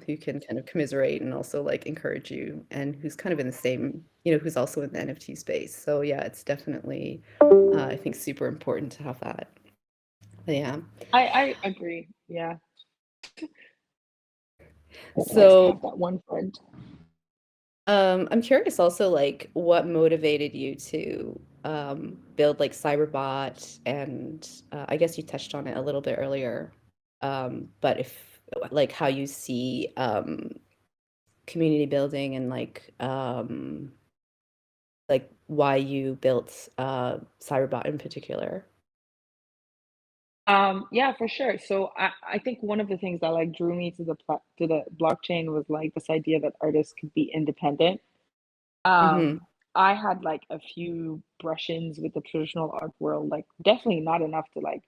who can kind of commiserate and also like encourage you, and who's kind of in the same, who's also in the NFT space. So yeah, it's definitely, I think, super important to have that. But yeah. I agree. Yeah. It's nice to So have that one friend. I'm curious also, like, what motivated you to build like Cyberbot, and I guess you touched on it a little bit earlier, but if like how you see community building, and like why you built Cyberbot in particular. Yeah, for sure. So I think one of the things that like drew me to to the blockchain was like this idea that artists could be independent. Mm-hmm. I had like a few brush-ins with the traditional art world, like definitely not enough to like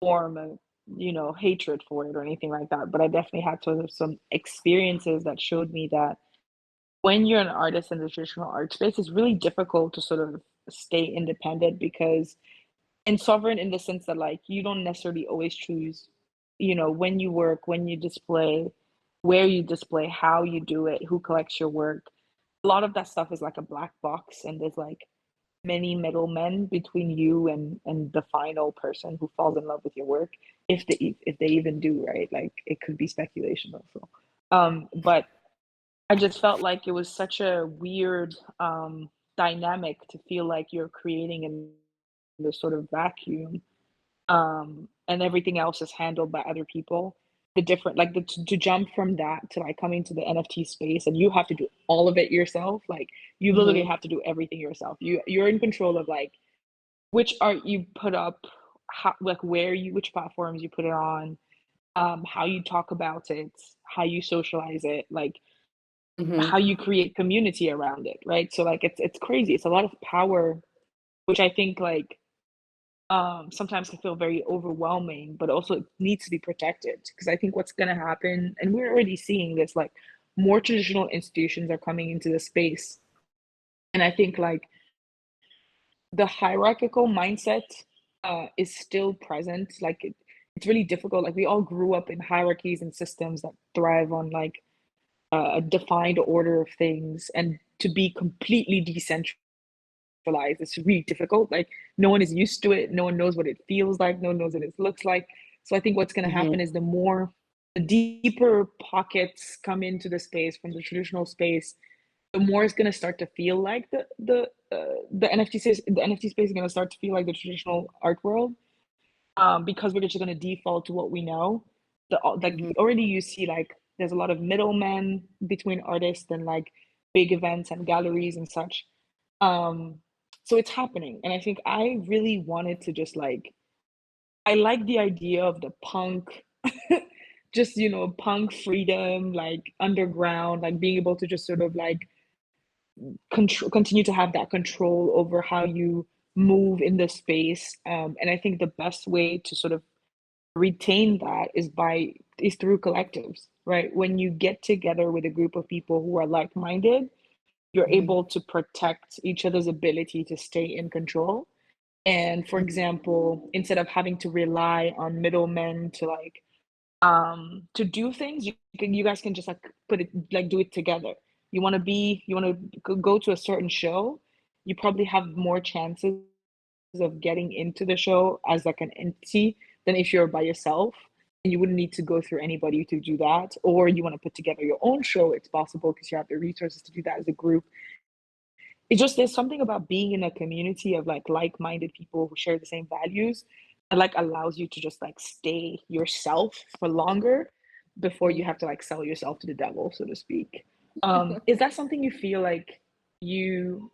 form a, hatred for it or anything like that. But I definitely had sort of some experiences that showed me that when you're an artist in the traditional art space, it's really difficult to sort of stay independent because and sovereign in the sense that like you don't necessarily always choose, when you work, when you display, where you display, how you do it, who collects your work. A lot of that stuff is like a black box, and there's like many middlemen between you and the final person who falls in love with your work, if they even do, right? Like it could be speculation also. But I just felt like it was such a weird dynamic to feel like you're creating in this sort of vacuum, and everything else is handled by other people. The different, like to jump from that to like coming to the NFT space, and you have to do all of it yourself. Like you literally Mm-hmm. have to do everything yourself. You're in control of like which art you put up, how, like which platforms you put it on, how you talk about it, how you socialize it, like how Mm-hmm. you create community around it, right? So like it's crazy. It's a lot of power, which I think like sometimes can feel very overwhelming, but also it needs to be protected because I think what's going to happen, and we're already seeing this, like more traditional institutions are coming into the space, and I think like the hierarchical mindset is still present. Like it's really difficult. Like we all grew up in hierarchies and systems that thrive on like a defined order of things, and to be completely decentralized it's really difficult. Like no one is used to it, no one knows what it feels like, no one knows what it looks like. So I think what's going to happen Mm-hmm. is the deeper pockets come into the space from the traditional space, the more it's going to start to feel like the NFT space is going to start to feel like the traditional art world, because we're just going to default to what we know. Like Mm-hmm. already you see like there's a lot of middlemen between artists and like big events and galleries and such. Um, so it's happening, and I think I really wanted to just like I like the idea of the punk, just punk freedom, like underground, like being able to just sort of like continue to have that control over how you move in the space. And I think the best way to sort of retain that is through collectives, right? When you get together with a group of people who are like-minded, you're Mm-hmm. able to protect each other's ability to stay in control. And for example, instead of having to rely on middlemen to like to do things, you guys can just like put it like do it together. You want to go to a certain show, you probably have more chances of getting into the show as like an entity than if you're by yourself, and you wouldn't need to go through anybody to do that. Or you want to put together your own show, it's possible because you have the resources to do that as a group. It's just there's something about being in a community of like-minded people who share the same values that like allows you to just like stay yourself for longer before you have to like sell yourself to the devil, so to speak. Is that something you feel like you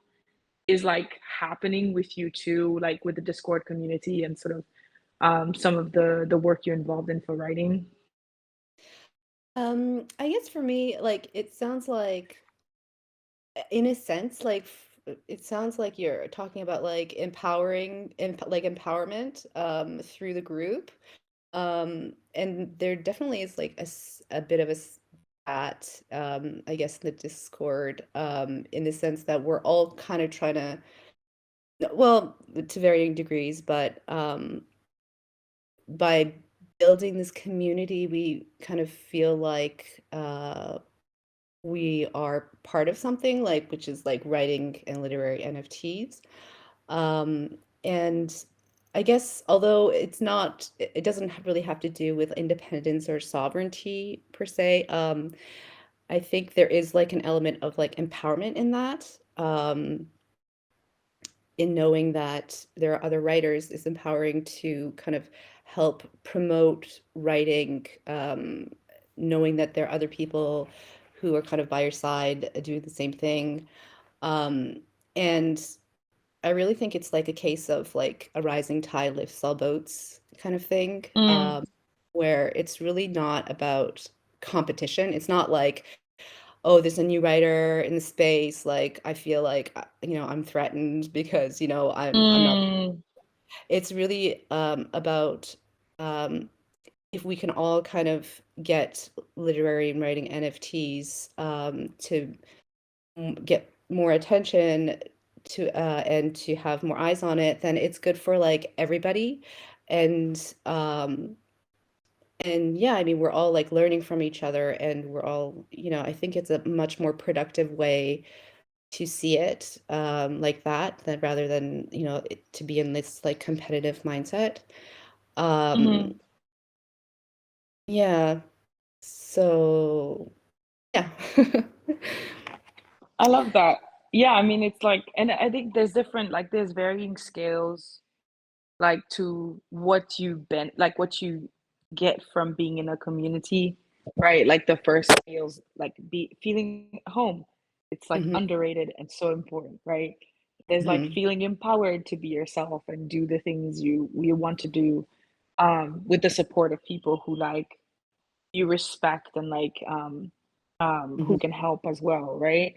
is like happening with you too, like with the Discord community and sort of some of the work you're involved in for writing? I guess for me, like, it sounds like, in a sense, like, it sounds like you're talking about like like empowerment through the group. And there definitely is like a bit of that, I guess, in the Discord, in the sense that we're all kind of trying to, well, to varying degrees, but by building this community, we kind of feel like we are part of something, like which is like writing and literary NFTs. And I guess although it's not, it doesn't really have to do with independence or sovereignty per se. I think there is like an element of like empowerment in that. In knowing that there are other writers is empowering to kind of help promote writing, knowing that there are other people who are kind of by your side doing the same thing. Um, and I really think it's like a case of like a rising tide lifts all boats kind of thing, Mm, where it's really not about competition. It's not like, oh, there's a new writer in the space. Like I feel like I'm threatened because I'm not. mm, It's really about um, if we can all kind of get literary and writing NFTs to get more attention to and to have more eyes on it, then it's good for like everybody. And yeah, I mean, we're all like learning from each other and we're all, I think it's a much more productive way to see it like that than rather than, to be in this like competitive mindset. Um, mhm. yeah. So, yeah. I love that. Yeah, I mean, it's like, and I think there's different, like, there's varying scales, like, to what like, what you get from being in a community, right? Like, the first feels like be feeling home. It's like hmm underrated and so important, right? There's like hmm feeling empowered to be yourself and do the things you want to do, with the support of people who like you respect and like hmm who can help as well, right?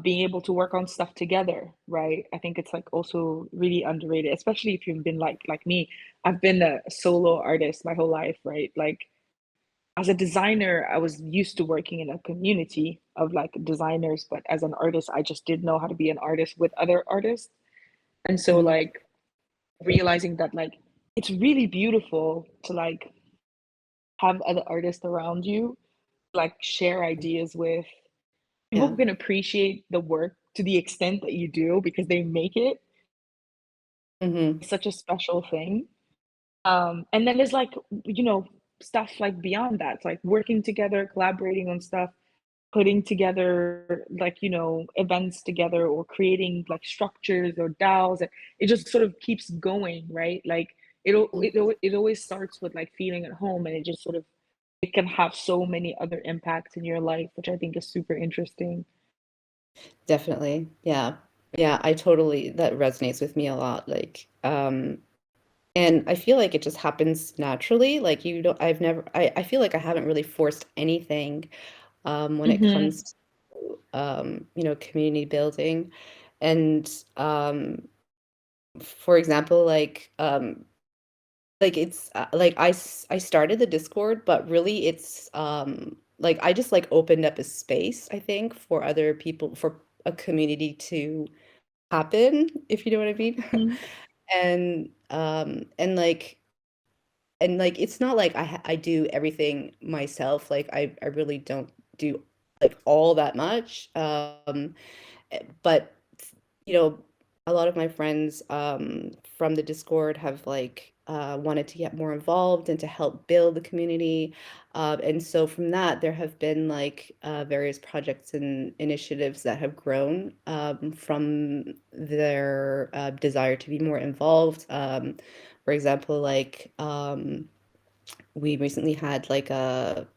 Being able to work on stuff together, right? I think it's like also really underrated, especially if you've been like me. I've been a solo artist my whole life, right? Like as a designer, I was used to working in a community of like designers, but as an artist, I just didn't know how to be an artist with other artists. And so hmm like realizing that like it's really beautiful to like have other artists around you, like share ideas with people Yeah. who can appreciate the work to the extent that you do because they make it hmm such a special thing. And then there's like, stuff like beyond that, like working together, collaborating on stuff, putting together like, events together or creating like structures or DAOs. It just sort of keeps going, right? Like it always starts with like feeling at home and it just sort of it can have so many other impacts in your life, which I think is super interesting. Definitely. Yeah. Yeah, I totally that resonates with me a lot. Like, and I feel like it just happens naturally. Like you don't I've never I feel like I haven't really forced anything when it Mm-hmm. comes to community building. And for example, like it's like I started the Discord, but really it's like I just like opened up a space, I think, for other people for a community to happen, if you know what I mean. And and like it's not like I do everything myself. Like I really don't do like all that much. But you know, a lot of my friends from the Discord have like wanted to get more involved and to help build the community. And so from that, there have been like various projects and initiatives that have grown from their desire to be more involved. For example, like we recently had like a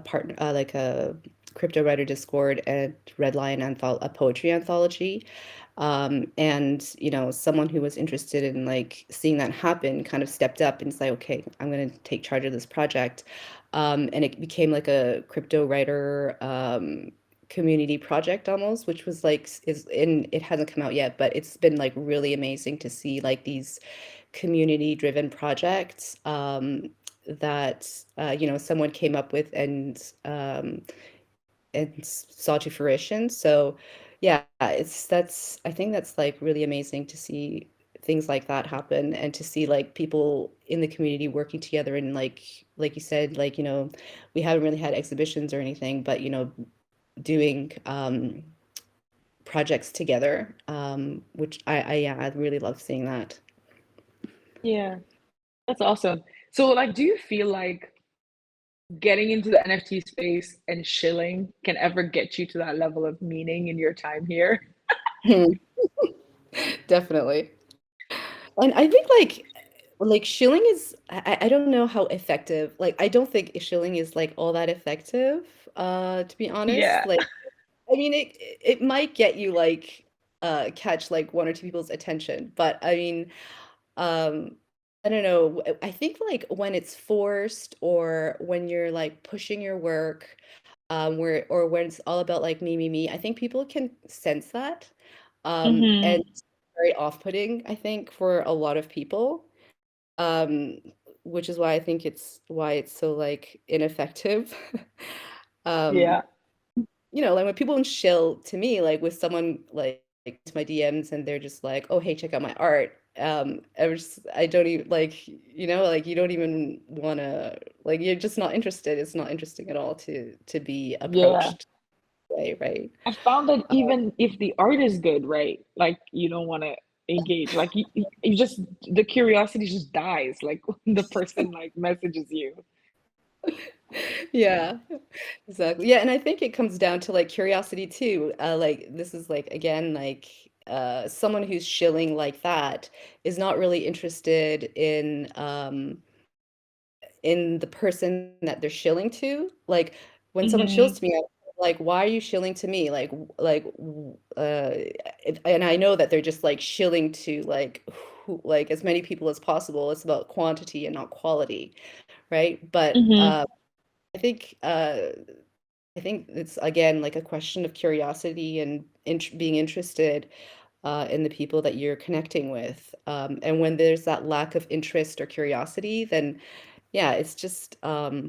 partner like a crypto writer Discord and a poetry anthology. And someone who was interested in like seeing that happen kind of stepped up and said, okay, I'm going to take charge of this project. And it became like a crypto writer community project almost, which was like is in it hasn't come out yet, but it's been like really amazing to see like these community driven projects that someone came up with and saw to fruition. So yeah, it's that's I think that's like really amazing to see things like that happen, and to see like people in the community working together, and like you said, like, we haven't really had exhibitions or anything, but doing projects together, which yeah, I really love seeing that. Yeah, that's awesome. So like, do you feel like getting into the NFT space and shilling can ever get you to that level of meaning in your time here? Definitely. And I think like shilling is, I don't know how effective. Like I don't think shilling is like all that effective, to be honest. Yeah. Like I mean it might get you like catch like one or two people's attention, but I mean um I don't know. I think like when it's forced, or when you're like pushing your work, where or when it's all about like me, me, me, I think people can sense that. And Mm-hmm. it's very off-putting, I think, for a lot of people. Um, which is why I think it's so like ineffective. Um, Yeah. like when people chill to me, like with someone to my DMs, and they're just like, "Oh, hey, check out my art." I don't even like, like you don't even wanna, like, you're just not interested. It's not interesting at all to be Yeah. approached that way, right? I found that even if the art is good, right? Like you don't want to engage. Like you just the curiosity just dies. Like when the person like messages you. Yeah, exactly. Yeah, and I think it comes down to like curiosity too. Like this is like again like someone who's shilling like that is not really interested in the person that they're shilling to. Like when someone shills Mm-hmm. to me, I'm like, why are you shilling to me? And I know that they're just like shilling to like like as many people as possible. It's about quantity and not quality, right? But Mm-hmm. I think it's again like a question of curiosity and being interested in the people that you're connecting with. And when there's that lack of interest or curiosity, then yeah, it's just yeah,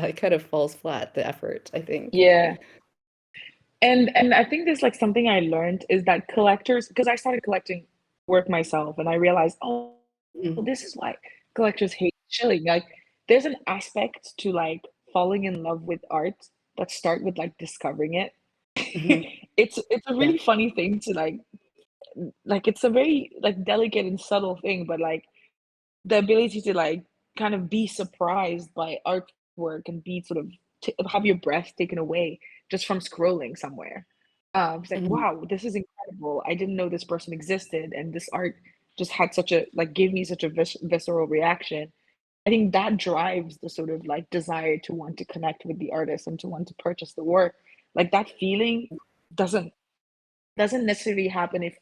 it kind of falls flat, the effort, I think. Yeah. And I think there's like something I learned is that collectors, because I started collecting work myself and I realized, oh, Mhm. this is why collectors hate shilling. Like there's an aspect to like falling in love with art that start with like discovering it. Mhm. It's a Yeah. really funny thing to like it's a very like delicate and subtle thing, but like the ability to like kind of be surprised by artwork and be sort of have your breath taken away just from scrolling somewhere. It's like, Mhm. wow, this is incredible. I didn't know this person existed, and this art just had such a like gave me such a visceral reaction. I think that drives the sort of like desire to want to connect with the artist and to want to purchase the work. Like that feeling doesn't doesn't necessarily happen if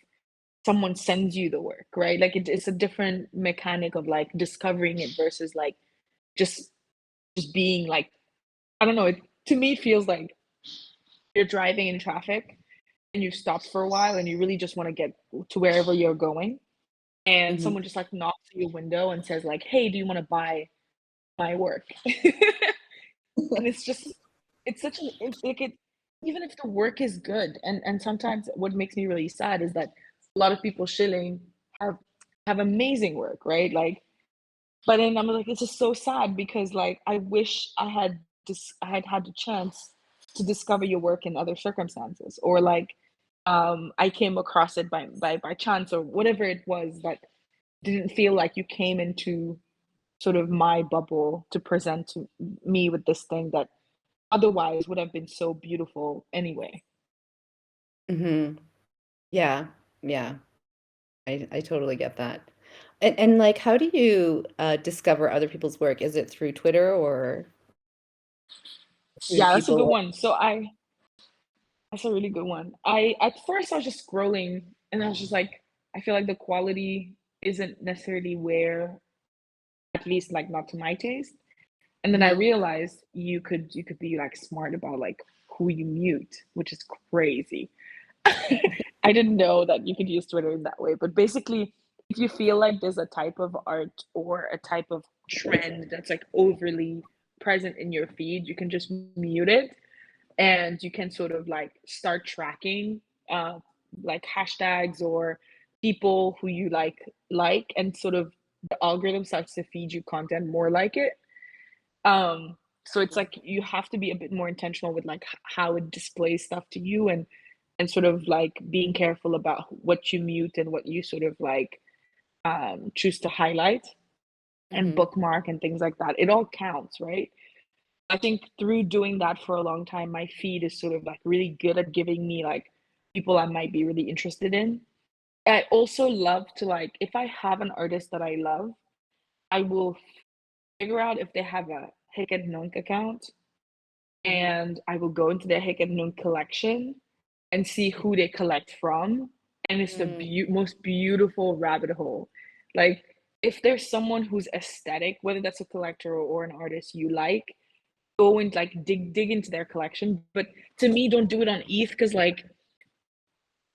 someone sends you the work, right? Like it's a different mechanic of like discovering it versus like just just being like I don't know. It to me it feels like you're driving in traffic and you stop for a while and you really just want to get to wherever you're going, and Mhm. someone just like knocks at your window and says like, "Hey, do you want to buy my work?" And it's just it's such an like it even if the work is good, and sometimes what makes me really sad is that a lot of people shilling have have amazing work, right? Like but then I'm like, it's just so sad because like I wish I had had the chance to discover your work in other circumstances, or like I came across it by chance or whatever it was that didn't feel like you came into sort of my bubble to present to me with this thing that otherwise would have been so beautiful anyway. Mhm. Yeah. Yeah. I totally get that. And like how do you discover other people's work? Is it through Twitter or through Yeah, that's a good people? one. That's a really good one. I at first I was just scrolling and I was just like, I feel like the quality isn't necessarily where, at least like not to my taste. And then I Mhm. realized you could be like smart about like who you mute, which is crazy. I didn't know that you could use Twitter in that way. But basically, if you feel like there's a type of art or a type of trend that's like overly present in your feed, you can just mute it and you can sort of like start tracking uh, like hashtags or people who you like, and sort of the algorithm starts to feed you content more like it. So it's like you have to be a bit more intentional with like how it displays stuff to you, and sort of like being careful about what you mute and what you sort of like choose to highlight and Mm-hmm. bookmark and things like that. It all counts, right? I think through doing that for a long time, my feed is sort of like really good at giving me like people I might be really interested in. I also love to like, if I have an artist that I love, I will figure out if they have a Hic et Nunc account, and I will go into their Hic et Nunc collection and see who they collect from. And it's the most beautiful rabbit hole. Like, if there's someone who's aesthetic, whether that's a collector or an artist you like, go and like dig into their collection. But to me, don't do it on ETH, because like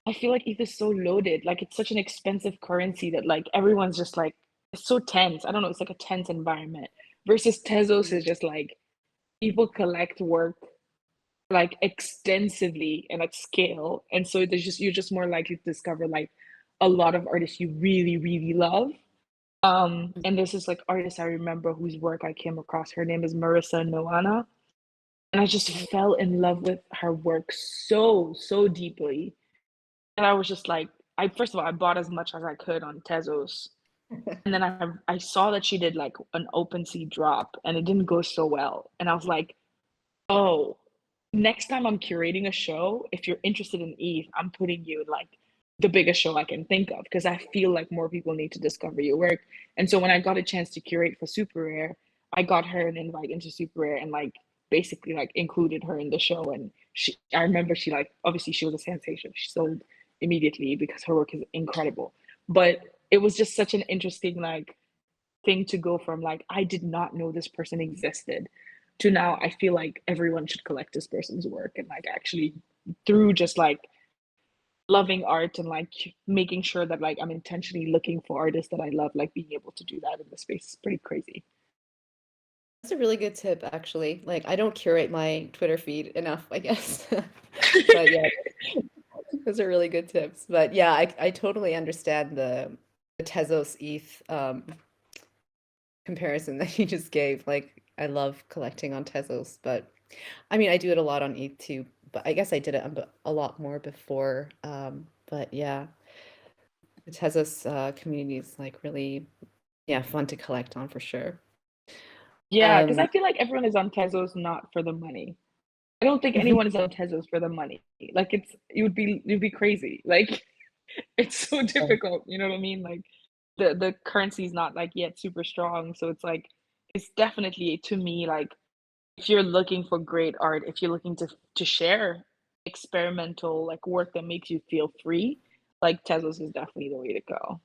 I feel like ETH is so loaded. Like it's such an expensive currency that like everyone's just like it's so tense. I don't know, it's like a tense environment. Versus Tezos is just like people collect work like extensively and at scale. And so there's just you're just more likely to discover like a lot of artists you really, really love. And there's this like artist I remember whose work I came across. Her name is Marissa Noana. And I just fell in love with her work so deeply. And I was just like, I first of all, I bought as much as I could on Tezos. And then I saw that she did like an OpenSea drop and it didn't go so well. And I was like, oh, next time I'm curating a show, if you're interested in Eve, I'm putting you in like the biggest show I can think of, because I feel like more people need to discover your work. And so when I got a chance to curate for Super Rare, I got her an invite into Super Rare and like basically like included her in the show. And I remember she like, obviously she was a sensation. She sold immediately because her work is incredible. But it was just such an interesting like thing to go from like I did not know this person existed to now I feel like everyone should collect this person's work, and like actually through just like loving art and like making sure that like I'm intentionally looking for artists that I love, like being able to do that in the space is pretty crazy. That's a really good tip, actually. Like, I don't curate my Twitter feed enough, I guess. But yeah, those are really good tips. But yeah, I totally understand the Tezos ETH comparison that you just gave. Like, I love collecting on Tezos, but I mean, I do it a lot on ETH too. But I guess I did it a lot more before. But yeah, the Tezos community is like really, yeah, fun to collect on for sure. Yeah, because Um, I feel like everyone is on Tezos not for the money. I don't think anyone is on Tezos for the money. Like you'd be crazy. Like it's so difficult, you know what I mean? Like the currency is not like yet super strong, so it's like it's definitely to me like if you're looking for great art, if you're looking to share experimental like work that makes you feel free, like Tezos is definitely the way to go.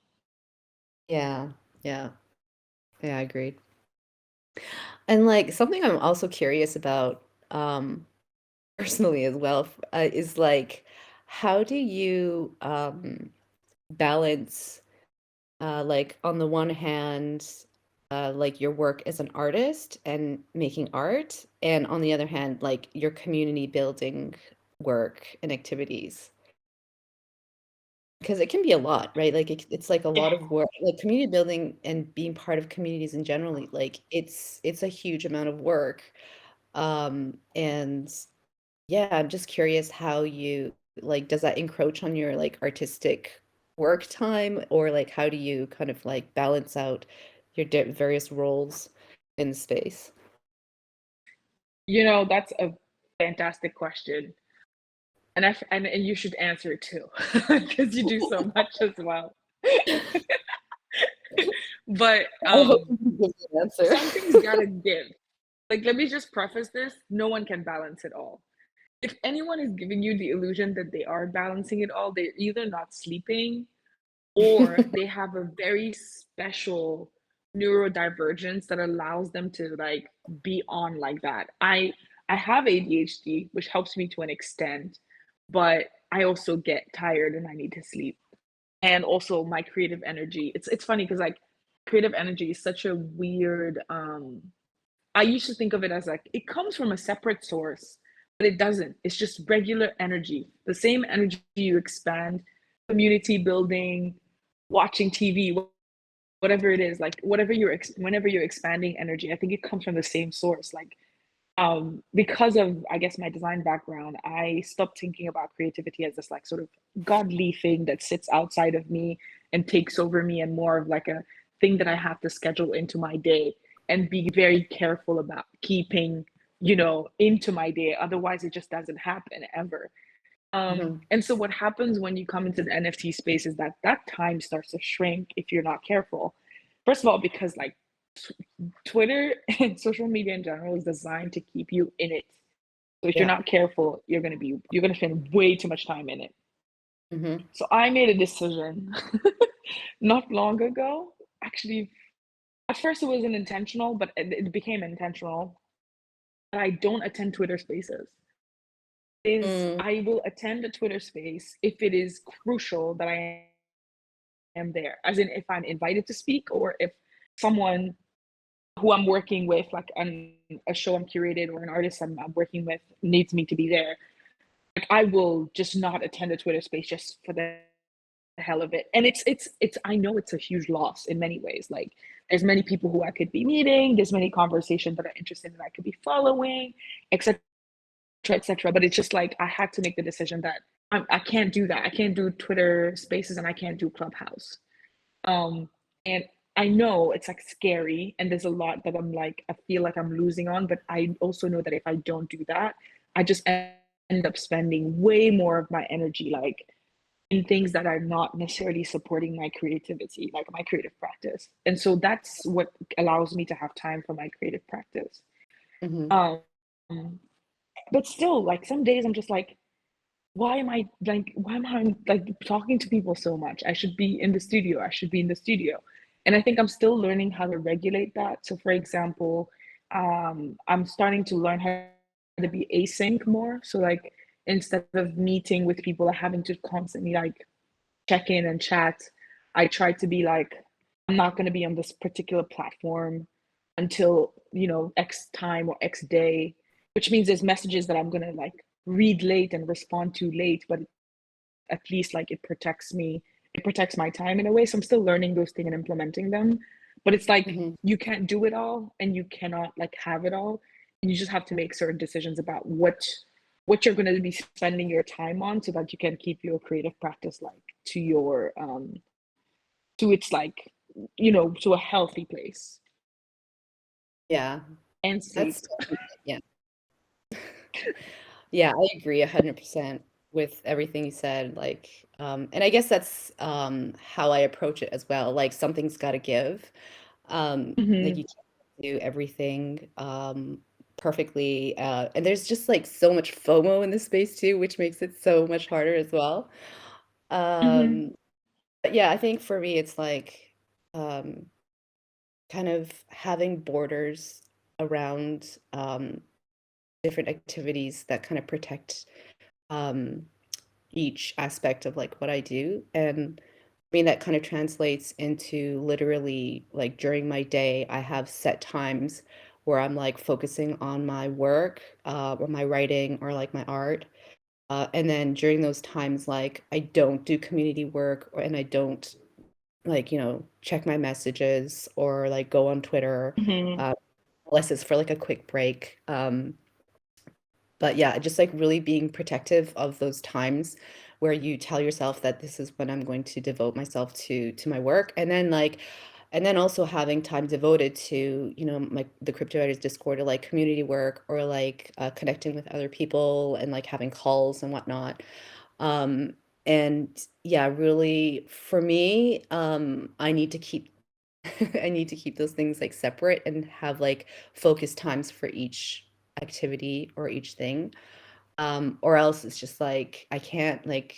yeah, yeah, yeah, I agreed. And like something I'm also curious about, personally as well, is like how do you balance like on the one hand like your work as an artist and making art, and on the other hand like your community building work and activities? Because it can be a lot, right? Like it's like a lot Yeah. of work, like community building and being part of communities in generally, like it's a huge amount of work. And yeah, I'm just curious how you like, does that encroach on your like artistic work time, or like how do you kind of like balance out your various roles in the space? You know, that's a fantastic question. And you should answer it too, because you do so much as well. But I hope you can give me an answer. something's gotta give. Like, let me just preface this: no one can balance it all. If anyone is giving you the illusion that they are balancing it all, they're either not sleeping or they have a very special neurodivergence that allows them to like be on like that. I have ADHD, which helps me to an extent, but I also get tired and I need to sleep. And also my creative energy. It's funny because like creative energy is such a weird I used to think of it as like it comes from a separate source, but it doesn't. It's just regular energy. The same energy you expand, community building, watching TV, whatever it is, like whatever whenever you're expanding energy, I think it comes from the same source. Like because of, I guess, my design background, I stopped thinking about creativity as this like sort of godly thing that sits outside of me and takes over me, and more of like a thing that I have to schedule into my day and be very careful about keeping, into my day. Otherwise, it just doesn't happen ever. Mhm. And so what happens when you come into the NFT space is that that time starts to shrink if you're not careful. First of all, because like Twitter and social media in general is designed to keep you in it. So if you're Yeah. not careful, you're gonna spend way too much time in it. Mhm. So I made a decision not long ago. Actually, at first it wasn't intentional, but it became intentional. I don't attend Twitter spaces. Is Mm. I will attend a Twitter space if it is crucial that I am there. As in if I'm invited to speak, or if someone who I'm working with, like on a show I'm curated, or an artist I'm working with needs me to be there. Like I will just not attend a Twitter space just for the hell of it. And it's I know it's a huge loss in many ways. Like there's many people who I could be meeting, there's many conversations that are interesting that I could be following, etc., etc. But it's just like I had to make the decision that I can't do that. I can't do Twitter spaces and I can't do Clubhouse. Um, and I know it's like scary, and there's a lot that I'm like, I feel like I'm losing on, but I also know that if I don't do that, I just end up spending way more of my energy like in things that are not necessarily supporting my creativity, like my creative practice. And so that's what allows me to have time for my creative practice. Mhm. Um, but still, like some days I'm just like, why am I like talking to people so much? I should be in the studio. I should be in the studio. And I think I'm still learning how to regulate that. So for example, I'm starting to learn how to be async more. So like instead of meeting with people and having to constantly like check in and chat, I try to be like, I'm not going to be on this particular platform until, X time or X day, which means there's messages that I'm going to like read late and respond to late, but at least like it protects my time in a way. So I'm still learning those things and implementing them. But it's like Mhm. you can't do it all and you cannot like have it all. And you just have to make certain decisions about what you're going to be spending your time on so that you can keep your creative practice like to your to its like to a healthy place Yeah. and That's sleep. yeah. Yeah, I agree 100% with everything you said, like, and I guess that's, how I approach it as well, like, something's gotta give. Like, Hmm. you can't do everything, perfectly, and there's just, like, so much FOMO in this space too, which makes it so much harder as well. Hmm. Um, but yeah, I think for me, it's like, um, kind of having borders around, different activities that kind of protect, um each aspect of like what I do. And I mean, that kind of translates into literally like during my day, I have set times where I'm like focusing on my work, or my writing or like my art. And then during those times, like I don't do community work and I don't like, check my messages or like go on Twitter, Hmm. uh, unless it's for like a quick break. But yeah, just like really being protective of those times where you tell yourself that this is when I'm going to devote myself to my work. And then also having time devoted to, like the crypto writers Discord or like community work or like connecting with other people and like having calls and whatnot. Um, and yeah, really for me, I need to keep I need to keep those things like separate and have like focused times for each activity or each thing. Or else it's just like I can't like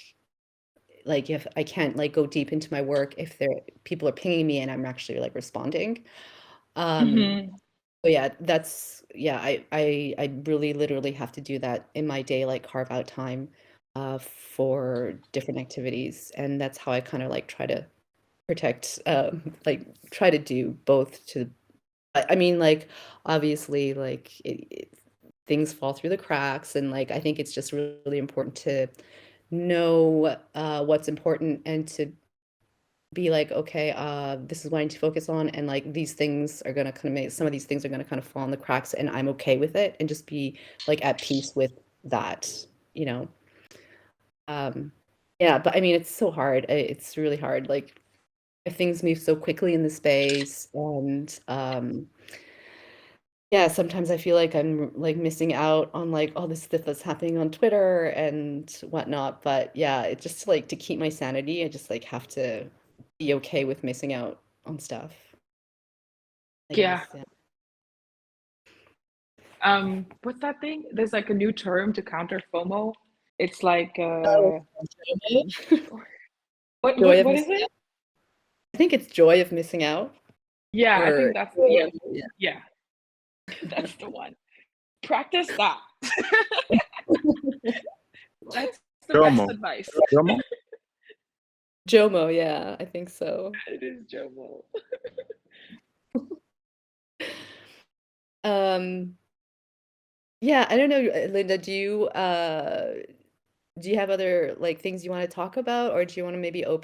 if I can't like go deep into my work if there people are pinging me and I'm actually like responding. Um, Hmm. but yeah, that's yeah, I really literally have to do that in my day, like carve out time for different activities. And that's how I kind of like try to protect like try to do both to I mean, like, obviously, like, things fall through the cracks, and, like, I think it's just really important to know, what's important and to be like, okay, this is what I need to focus on, and like these things are gonna kind of make some of these things are gonna kind of fall in the cracks, and I'm okay with it, and just be like at peace with that, you know. Um, yeah, but I mean, it's so hard. It's really hard. Like things move so quickly in the space, and yeah, sometimes I feel like I'm like missing out on like all this stuff that's happening on Twitter and whatnot. But yeah, it's just like to keep my sanity, I just like have to be okay with missing out on stuff, I Yeah. guess. Yeah. What's that thing? There's like a new term to counter FOMO. It's like Oh, joy of what is missing it? out. I think it's joy of missing out. Yeah, I think Or that's yeah. yeah, that's the one. Practice that. That's the best Jomo. advice. Jomo? JOMO, yeah, I think so. It is Jomo. Um, yeah, I don't know, Linda, do you have other like things you want to talk about, or do you want to maybe um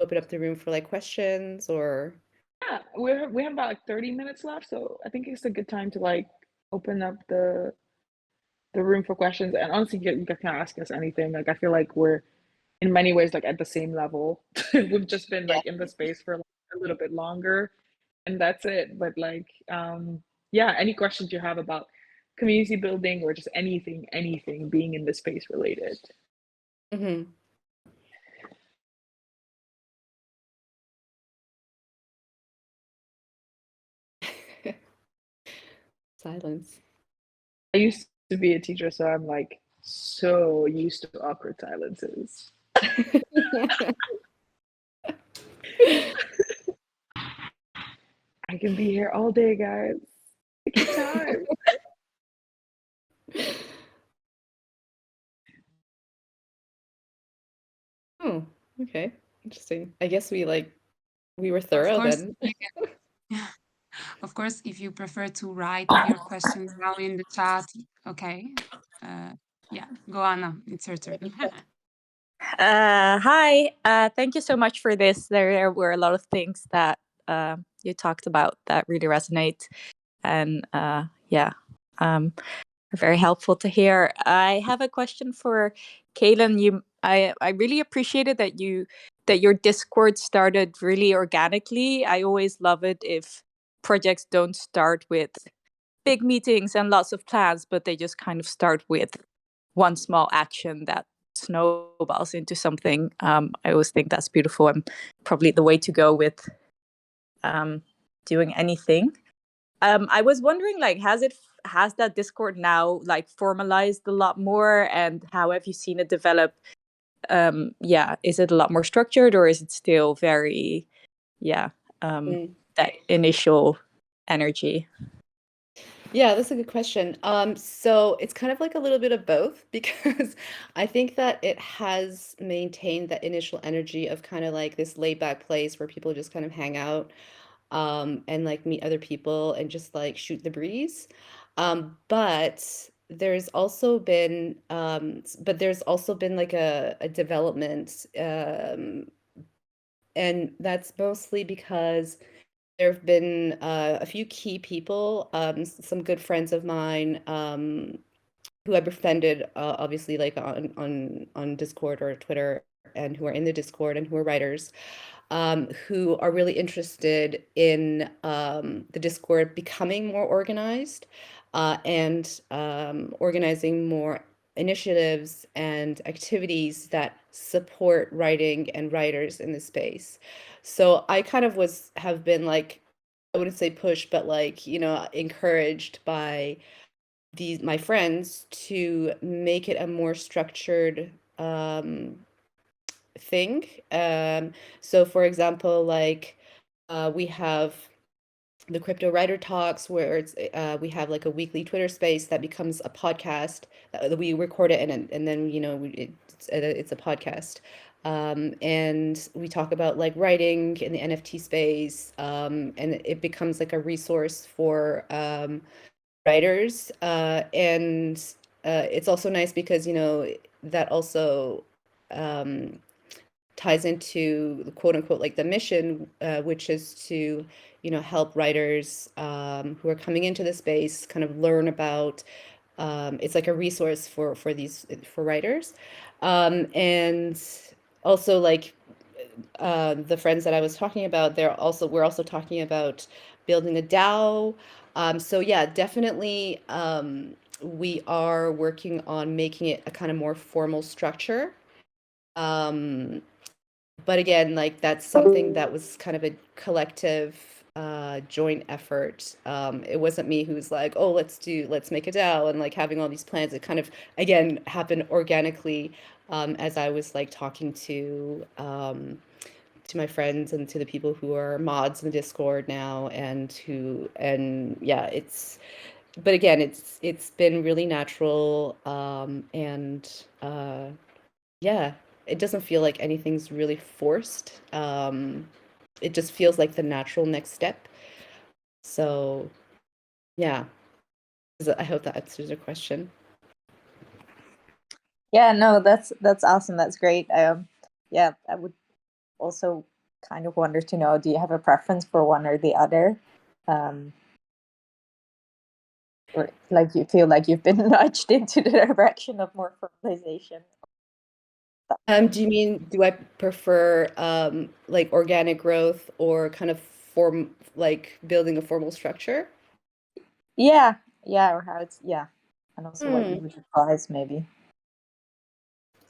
open up the room for like questions or Yeah, we have about like 30 minutes left, so I think it's a good time to like open up the room for questions. And honestly, you can ask us anything. Like I feel like we're in many ways like at the same level. We've just been yeah. like in the space for like, a little bit longer, and that's it. But like, yeah, any questions you have about community building or just anything being in the space related. Hmm. Silence. I used to be a teacher, so I'm like so used to awkward silences. I can be here all day, guys. Take your time. Oh, okay. Interesting. I guess we were Of thorough course, then. you can, of course, if you prefer to write your questions now in the chat, okay. Uh, yeah, go on now. It's your turn. Hi. Thank you so much for this. There were a lot of things that you talked about that really resonate, and yeah, very helpful to hear. I have a question for Kalen. I really appreciated that your Discord started really organically. I always love it if projects don't start with big meetings and lots of plans, but they just kind of start with one small action that snowballs into something. I always think that's beautiful and probably the way to go with doing anything. I was wondering, like, has that Discord now like formalized a lot more, and how have you seen it develop? Yeah, is it a lot more structured, or is it still very, yeah, Mm. that initial energy? Yeah, that's a good question. So it's kind of like a little bit of both because I think that it has maintained that initial energy of kind of like this laid back place where people just kind of hang out, and like meet other people and just like shoot the breeze. But there's also been like a development, and that's mostly because there have been a few key people, some good friends of mine, who I befriended, obviously, like on Discord or Twitter, and who are in the Discord and who are writers, who are really interested in the Discord becoming more organized, and organizing more initiatives and activities that support writing and writers in the space. So I kind of have been like, I wouldn't say pushed, but like, encouraged by my friends to make it a more structured thing. So for example, like we have the crypto writer talks where we have like a weekly Twitter space that becomes a podcast that we record it and then it's a podcast. And we talk about like writing in the NFT space, and it becomes like a resource for writers. And it's also nice because that also um, ties into the quote unquote like the mission, which is to, you know, help writers who are coming into the space kind of learn about. It's like a resource for for writers, and also like the friends that I was talking about, we're also talking about building a DAO. So yeah, definitely we are working on making it a kind of more formal structure. Um, but again, like that's something that was kind of a collective joint effort. It wasn't me who was like, oh, let's make a DAO and like having all these plans. It kind of again happened organically as I was like talking to my friends and to the people who are mods in the Discord now and yeah, but again, it's been really natural and yeah, it doesn't feel like anything's really forced. It just feels like the natural next step. So yeah, I hope that answers your question. Yeah, no, that's awesome. That's great. Yeah, I would also kind of wonder to know, do you have a preference for one or the other? Or like you feel like you've been nudged into the direction of more formalization? Do you mean, do I prefer like organic growth or kind of like building a formal structure? Yeah, or how it's, yeah. And also what you would advise maybe.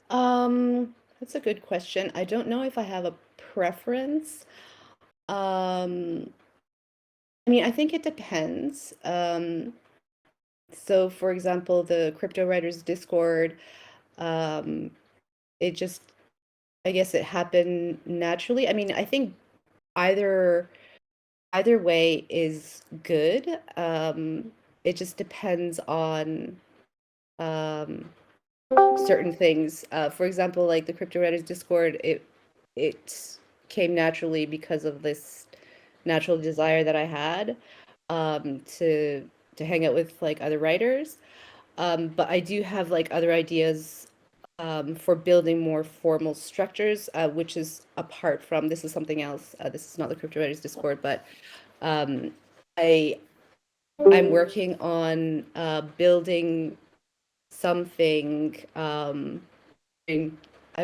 That's a good question. I don't know if I have a preference. I mean, I think it depends. So for example, the Crypto Writers Discord, it just, I guess it happened naturally. I mean, I think either way is good. It just depends on certain things. For example, like the Crypto Writers Discord, it came naturally because of this natural desire that I had to hang out with like other writers. But I do have like other ideas for building more formal structures, which is apart from, this is something else. This is not the Crypto Writers Discord, but I I'm working on building something. I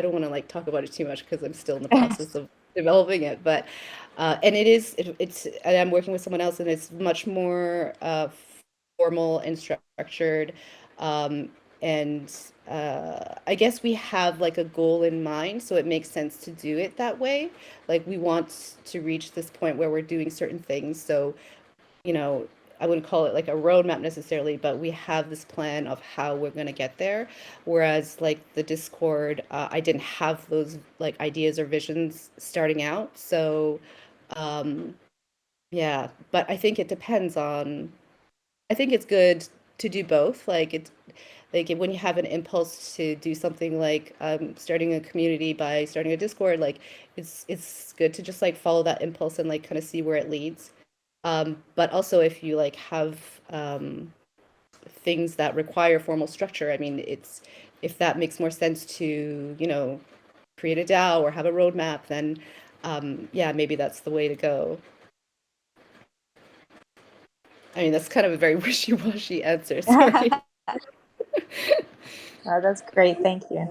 don't want to like talk about it too much because I'm still in the process of developing it, but and it's and I'm working with someone else and it's much more formal and structured. And I guess we have like a goal in mind, so it makes sense to do it that way. Like we want to reach this point where we're doing certain things. So, you know, I wouldn't call it like a roadmap necessarily, but we have this plan of how we're going to get there. Whereas like the Discord, I didn't have those like ideas or visions starting out. So, yeah, but I think it depends on, I think it's good to do both. Like it's like when you have an impulse to do something like starting a community by starting a Discord, like it's good to just like follow that impulse and like kind of see where it leads. But also if you like have things that require formal structure, I mean, if that makes more sense to, you know, create a DAO or have a roadmap, then yeah, maybe that's the way to go. I mean, that's kind of a very wishy-washy answer, sorry. Oh, that's great. Thank you.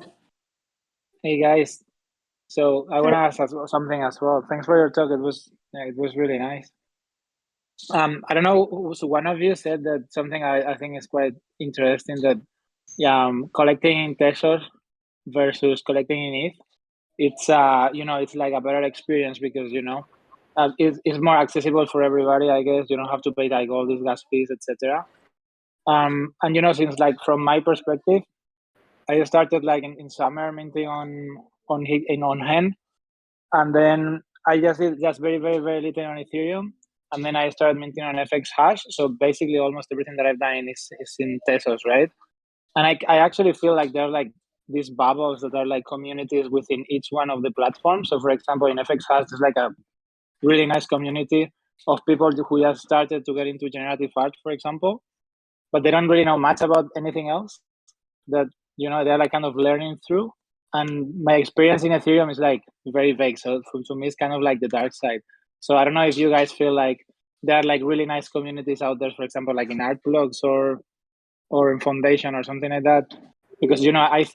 Hey guys, so I want to ask something as well. Thanks for your talk. It was really nice. I don't know. So one of you said that something I think is quite interesting, that collecting in Tesos versus collecting in ETH. It's you know, it's like a better experience because you know it's more accessible for everybody. I guess you don't have to pay like all these gas fees, etc. And you know, since like from my perspective, I started like in summer minting on Hen, and then I just did just very little on Ethereum, and then I started minting on FX Hash. So basically, almost everything that I've done is in Tesos, right? And I actually feel like there are like these bubbles that are like communities within each one of the platforms. So for example, in FX Hash, there's like a really nice community of people who just started to get into generative art, for example, but they don't really know much about anything else, that you know they're like kind of learning through. and my experience in Ethereum is like very vague. So to me, it's kind of like the dark side. So I don't know if you guys feel like there are like really nice communities out there, for example, like in art blogs or in foundation or something like that. Because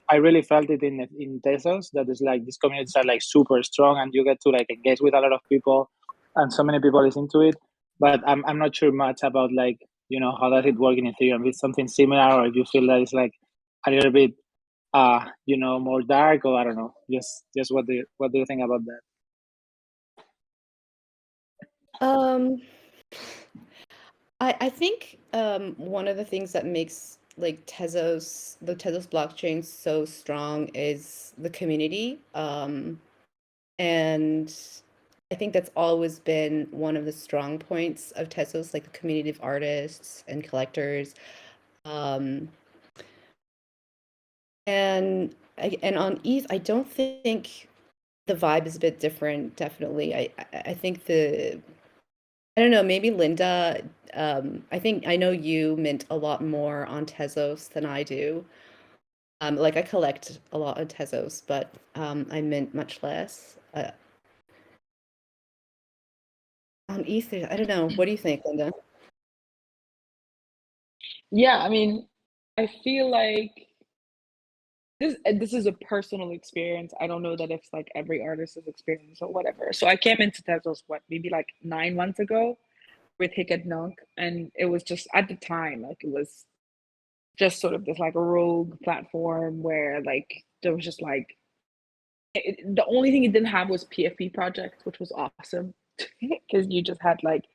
I really felt it in Tesos that it's like these communities are like super strong and you get to like engage with a lot of people and so many people listen to it. But I'm not sure much about like how does it work in Ethereum. If it's something similar or if you feel that it's like a little bit more dark, or I don't know. Just what do you think about that? Um, I think one of the things that makes like the Tezos blockchain so strong is the community. And I think that's always been one of the strong points of Tezos, like the community of artists and collectors. Um, and on ETH, I don't think the vibe is a bit different, definitely. I think I don't know, maybe Linda, I know you mint a lot more on Tezos than I do. Like I collect a lot on Tezos, but I mint much less. On Ether, I don't know. What do you think, Linda? Yeah, I mean, I feel like this is a personal experience. I don't know that it's like every artist's experience or whatever. So I came into Tezos maybe like 9 months ago with Hickett Nunk, and it was just at the time like it was just sort of this like a rogue platform where like there was just like the only thing it didn't have was PFP project, which was awesome because you just had like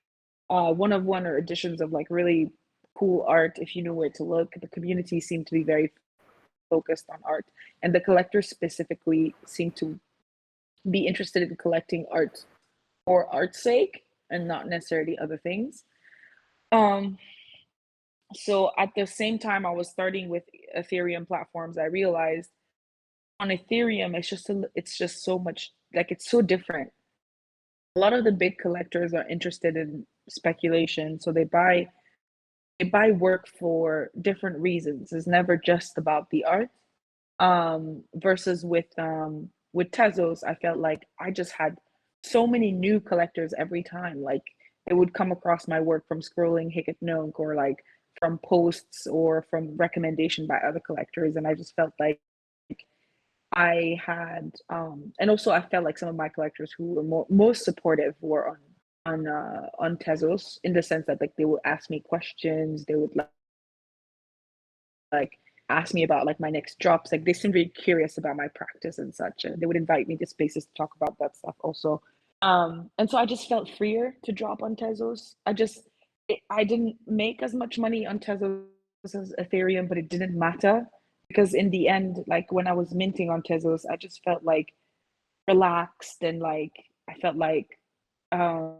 one of one or editions of like really cool art if you knew where to look. The community seemed to be very focused on art, and the collectors specifically seemed to be interested in collecting art for art's sake and not necessarily other things. Um, so at the same time I was starting with Ethereum platforms, I realized on Ethereum it's just so much like it's so different. A lot of the big collectors are interested in speculation, so they buy work for different reasons. It's never just about the art. Versus with Tezos, I felt like I just had so many new collectors every time. Like they would come across my work from scrolling Hickett Nook or like from posts or from recommendation by other collectors, and I just felt like I had and also I felt like some of my collectors who were most supportive were on Tezos, in the sense that like they would ask me questions, they would like ask me about like my next drops. Like they seemed really curious about my practice and such, and they would invite me to spaces to talk about that stuff also. And so I just felt freer to drop on Tezos. I didn't make as much money on Tezos as Ethereum, but it didn't matter because in the end, like when I was minting on Tezos, I just felt like relaxed and like I felt like um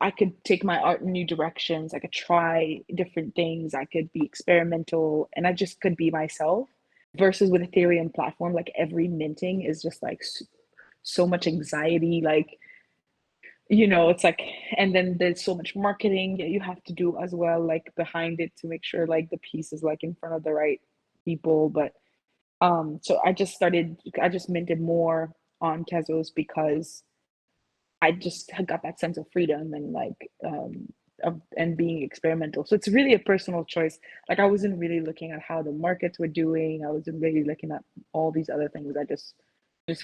I could take my art in new directions. I could try different things. I could be experimental, and I just could be myself. Versus with Ethereum platform, like every minting is just like so much anxiety. Like it's like, and then there's so much marketing that you have to do as well, like behind it to make sure like the piece is like in front of the right people. But so I just minted more on Tezos because I just got that sense of freedom and like and being experimental. So it's really a personal choice. Like I wasn't really looking at how the markets were doing. I wasn't really looking at all these other things. I just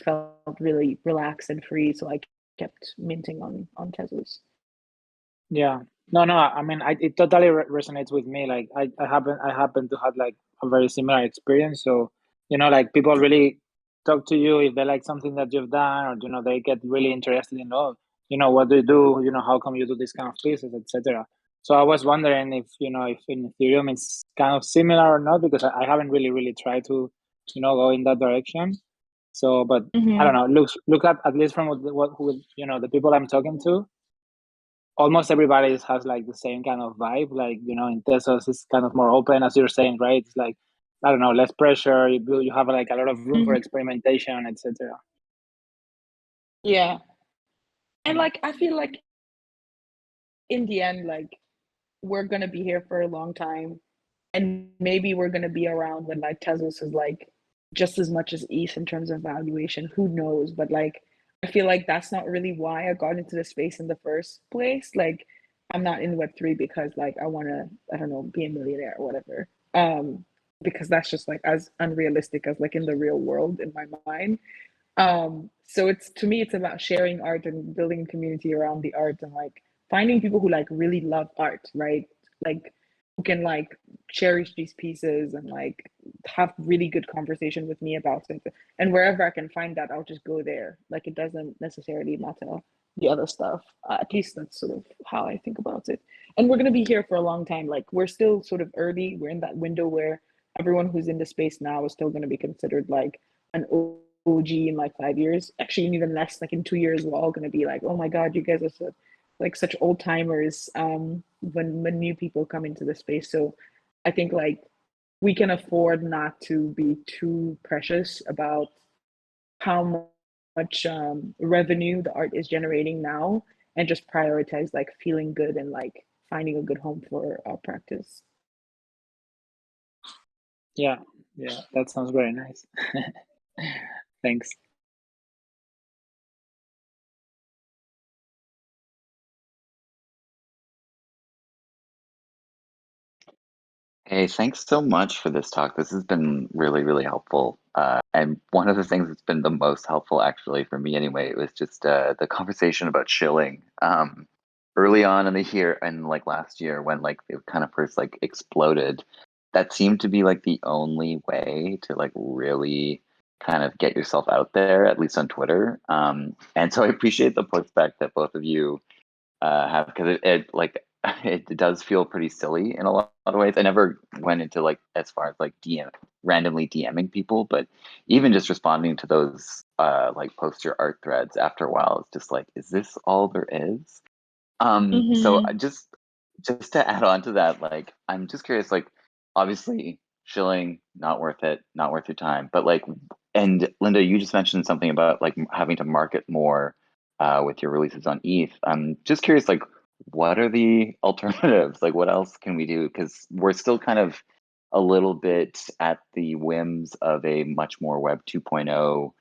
felt really relaxed and free. So I kept minting on Tezos. Yeah. No, I mean, it totally resonates with me. Like I happen to have like a very similar experience. So, like people really talk to you if they like something that you've done, or, they get really interested in, oh, what do you do? How come you do this kind of pieces, etc. So I was wondering if in Ethereum it's kind of similar or not, because I haven't really tried to, go in that direction. So, but I don't know, look at least from the people I'm talking to, almost everybody has like the same kind of vibe. Like, in Tesos, it's kind of more open, as you're saying, right? It's like, I don't know, less pressure. You have like a lot of room for experimentation, etc. Yeah. And like I feel like in the end, like we're gonna be here for a long time. And maybe we're gonna be around when like Tezos is like just as much as ETH in terms of valuation. Who knows? But like, I feel like that's not really why I got into the space in the first place. Like, I'm not in Web3 because like I want to, I don't know, be a millionaire or whatever. Because that's just like as unrealistic as like in the real world in my mind. So it's, to me, it's about sharing art and building a community around the art and like finding people who like really love art, right? Like who can like cherish these pieces and like have really good conversation with me about it. And wherever I can find that, I'll just go there. Like it doesn't necessarily matter the other stuff. At least that's sort of how I think about it. And we're gonna be here for a long time. Like we're still sort of early. We're in that window where everyone who's in the space now is still gonna be considered like an OG in like 5 years. Actually, even less. Like in 2 years, we're all gonna be like, oh my god, you guys are so, like such old timers. When new people come into the space, so I think like we can afford not to be too precious about how much revenue the art is generating now, and just prioritize like feeling good and like finding a good home for our practice. Yeah, that sounds very nice. Thanks. Hey, thanks so much for this talk. This has been really, really helpful. And one of the things that's been the most helpful, actually, for me anyway, was just the conversation about shilling. Early on in the year and like last year, when like it kind of first like exploded, that seemed to be like the only way to like really kind of get yourself out there, at least on Twitter. And so I appreciate the pushback that both of you have, because it like it does feel pretty silly in a lot of ways. I never went into like as far as like randomly DMing people, but even just responding to those like post your art threads after a while, it's just like, is this all there is? So Mm-hmm. just to add on to that, like I'm just curious, like obviously shilling, not worth it, not worth your time. But like, and Linda, you just mentioned something about like having to market more with your releases on ETH. I'm just curious, like, what are the alternatives? Like, what else can we do? Because we're still kind of a little bit at the whims of a much more Web 2.0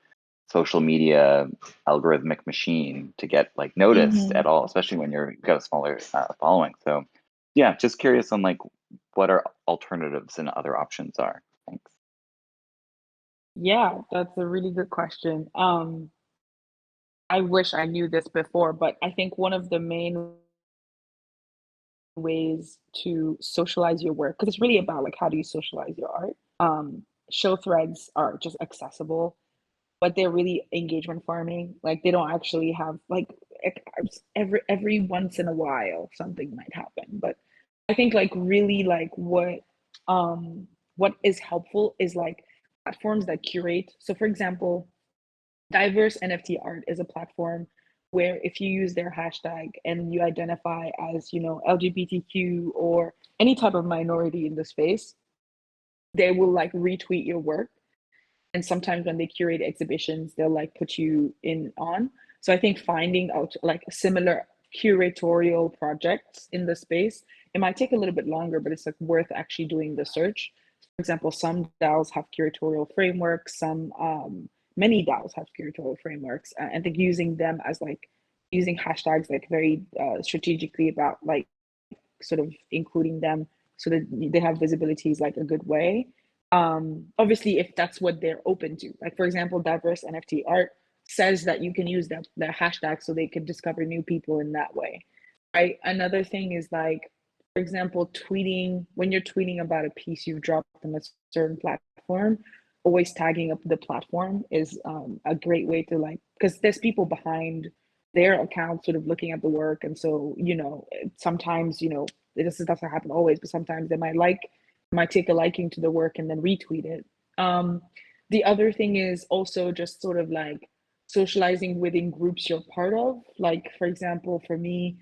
social media algorithmic machine to get like noticed Mm-hmm. at all, especially when you've got a smaller following. So yeah, just curious on like what our alternatives and other options are. Thanks. Yeah, that's a really good question. I wish I knew this before, but I think one of the main ways to socialize your work, because it's really about like how do you socialize your art. Show threads are just accessible, but they're really engagement farming. Like they don't actually have like every once in a while something might happen. But I think like really like what is helpful is like platforms that curate. So for example, Diverse NFT Art is a platform where if you use their hashtag and you identify as, you know, LGBTQ or any type of minority in the space, they will like retweet your work. And sometimes when they curate exhibitions, they'll like put you in on. So I think finding out like similar curatorial projects in the space, it might take a little bit longer, but it's like worth actually doing the search. For example, some DAOs have curatorial frameworks, some many DAOs have curatorial frameworks. I think using them as like using hashtags like very strategically about like sort of including them so that they have visibility is like a good way. Obviously, if that's what they're open to, like for example, diverse NFT art says that you can use their hashtag so they can discover new people in that way. Right. Another thing is like, for example, tweeting when you're tweeting about a piece you've dropped on a certain platform, always tagging up the platform is a great way to like, because there's people behind their account sort of looking at the work. And so, you know, sometimes, you know, this doesn't happen always, but sometimes they might take a liking to the work and then retweet it. The other thing is also just sort of like socializing within groups you're part of. Like, for example, for me,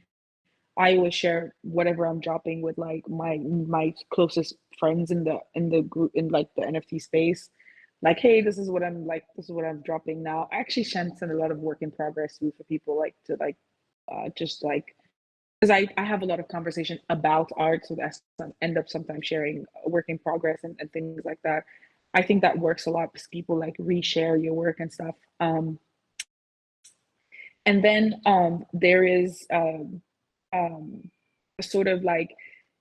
I always share whatever I'm dropping with like my closest friends in the group in like the NFT space. Like, hey, this is what I'm dropping now. I actually send a lot of work in progress for people like to like just like because I have a lot of conversation about art, so that's end up sometimes sharing a work in progress and things like that. I think that works a lot because people like reshare your work and stuff. And then there is sort of like,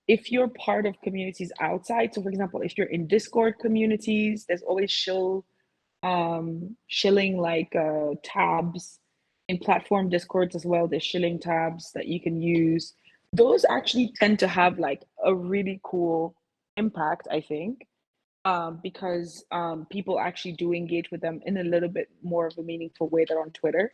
if you're part of communities outside, so for example, if you're in Discord communities, there's always shilling like tabs in platform discords as well. There's shilling tabs that you can use. Those actually tend to have like a really cool impact, I think, because people actually do engage with them in a little bit more of a meaningful way than on Twitter.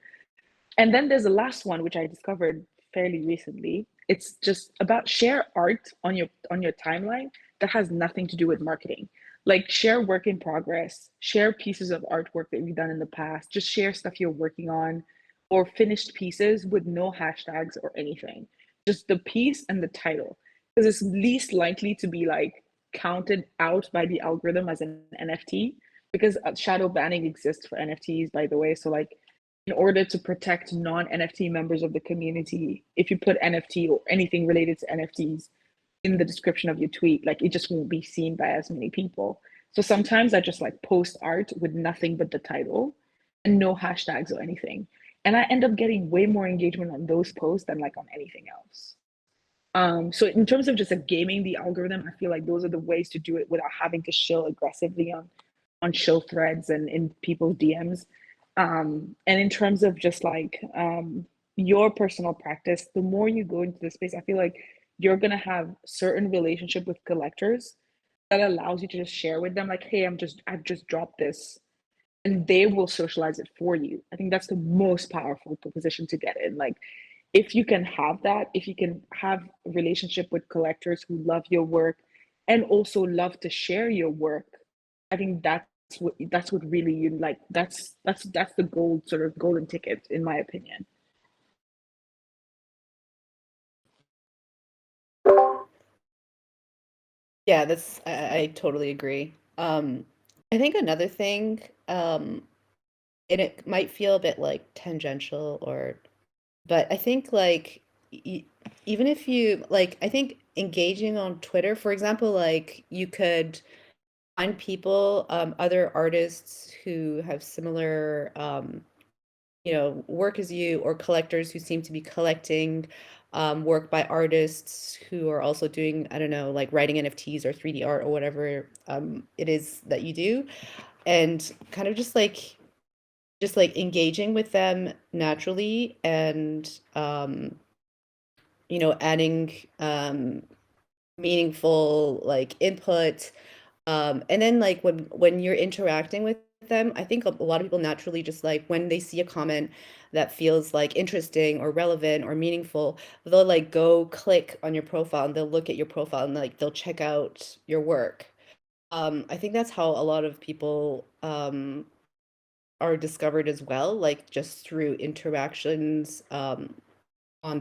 And then there's the last one, which I discovered fairly recently. It's just about share art on your timeline that has nothing to do with marketing. Like share work in progress, share pieces of artwork that you've done in the past, just share stuff you're working on or finished pieces with no hashtags or anything. Just the piece and the title. Because it's least likely to be like counted out by the algorithm as an NFT, because shadow banning exists for NFTs, by the way. So like in order to protect non-NFT members of the community, if you put NFT or anything related to NFTs in the description of your tweet, like it just won't be seen by as many people. So sometimes I just like post art with nothing but the title and no hashtags or anything. And I end up getting way more engagement on those posts than like on anything else. So in terms of just gaming the algorithm, I feel like those are the ways to do it without having to shill aggressively on show threads and in people's DMs. And in terms of just like your personal practice, the more you go into the space, I feel like you're gonna have certain relationship with collectors that allows you to just share with them, like, hey, I've just dropped this, and they will socialize it for you. I think that's the most powerful position to get in. Like, if you can have that, if you can have a relationship with collectors who love your work and also love to share your work, I think that's what really you like. That's the gold sort of golden ticket, in my opinion. Yeah, I totally agree. I think another thing, and it might feel a bit like tangential but I think like even if you like, I think engaging on Twitter, for example, like you could find people, other artists who have similar, work as you, or collectors who seem to be collecting work by artists who are also doing, I don't know, like writing NFTs or 3D art or whatever it is that you do, and kind of just like engaging with them naturally and adding meaningful like input. And then like when you're interacting with them, I think a lot of people naturally just like when they see a comment that feels like interesting or relevant or meaningful, they'll like go click on your profile and they'll look at your profile and like they'll check out your work. I think that's how a lot of people are discovered as well, like just through interactions on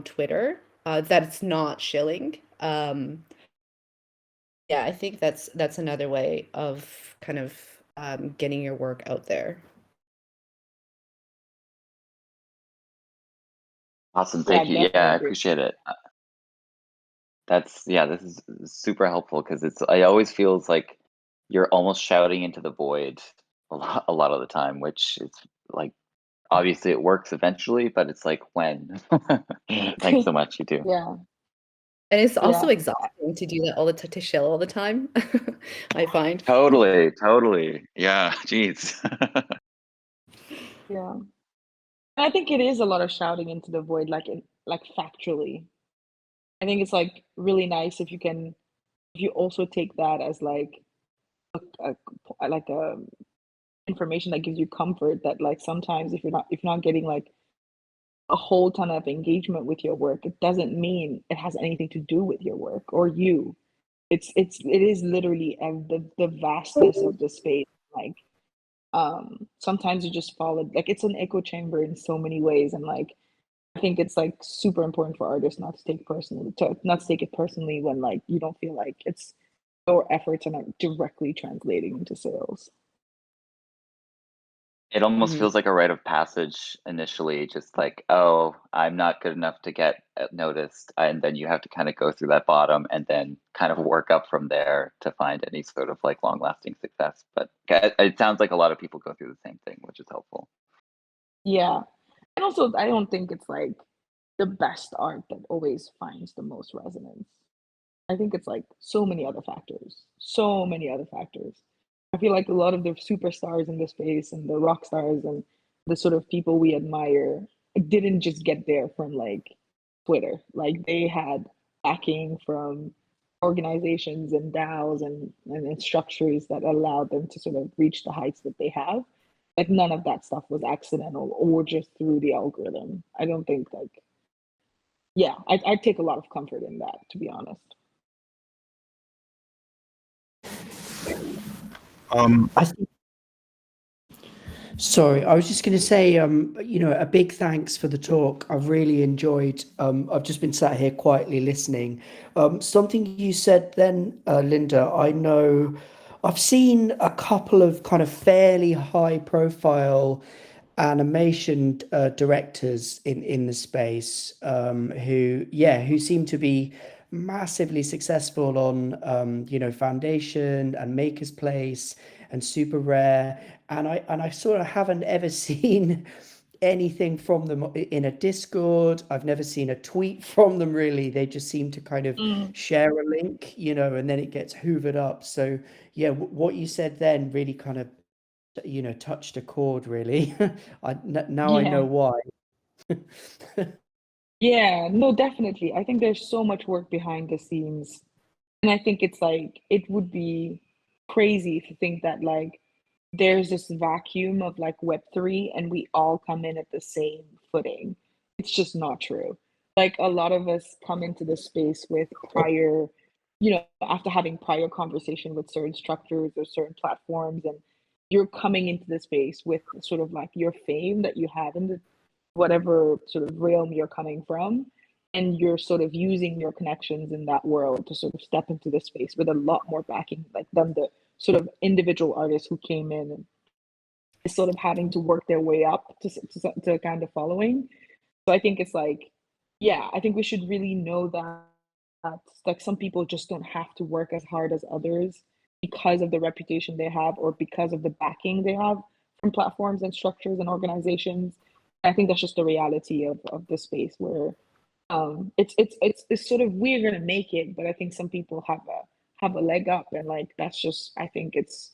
Twitter, that it's not shilling. Yeah, I think that's another way of kind of getting your work out there. Awesome. Yeah, Thank you. definitely Yeah, I agree. appreciate it. This is super helpful because it always feels like you're almost shouting into the void a lot of the time, which is like obviously it works eventually, but it's like when. Thanks so much, you too. Yeah, And it's also yeah, exhausting to do that all the to shill all the time, I find. Totally. Yeah, geez. yeah. And I think it is a lot of shouting into the void, like factually. I think it's like really nice if you also take that as like a information that gives you comfort, that like sometimes if you're not getting like a whole ton of engagement with your work, it doesn't mean it has anything to do with your work or you. It is literally the vastness of the space. Like sometimes you just follow, like it's an echo chamber in so many ways, and like I think it's like super important for artists not to take it personally when like you don't feel like it's your efforts are not directly translating into sales. It almost Mhm. feels like a rite of passage initially, just like, oh, I'm not good enough to get noticed. And then you have to kind of go through that bottom and then kind of work up from there to find any sort of like long lasting success. But it sounds like a lot of people go through the same thing, which is helpful. Yeah. And also, I don't think it's like the best art that always finds the most resonance. I think it's like so many other factors, so many other factors. I feel like a lot of the superstars in the space and the rock stars and the sort of people we admire didn't just get there from like Twitter. Like they had backing from organizations and DAOs and structures that allowed them to sort of reach the heights that they have. Like none of that stuff was accidental or just through the algorithm. I don't think like, yeah, I take a lot of comfort in that, to be honest. I think, sorry, I was just going to say, a big thanks for the talk. I've really enjoyed. I've just been sat here quietly listening. Something you said then, Linda. I know, I've seen a couple of kind of fairly high-profile animation directors in the space who seem to be massively successful on Foundation and Maker's Place and Super Rare, and I sort of haven't ever seen anything from them in a Discord. I've never seen a tweet from them really. They just seem to kind of share a link, and then it gets hoovered up. So yeah, what you said then really kind of touched a chord really. Now I know Yeah. why. Yeah, no, definitely. I think there's so much work behind the scenes. And I think it's like, it would be crazy to think that like there's this vacuum of like Web3 and we all come in at the same footing. It's just not true. Like a lot of us come into this space with prior, after having prior conversation with certain structures or certain platforms, and you're coming into the space with sort of like your fame that you have in the whatever sort of realm you're coming from, and you're sort of using your connections in that world to sort of step into the space with a lot more backing like than the sort of individual artists who came in and is sort of having to work their way up to kind of following. So I think it's like, yeah, I think we should really know that like some people just don't have to work as hard as others because of the reputation they have or because of the backing they have from platforms and structures and organizations. I think that's just the reality of the space where it's sort of we're gonna make it, but I think some people have a leg up, and like that's just I think it's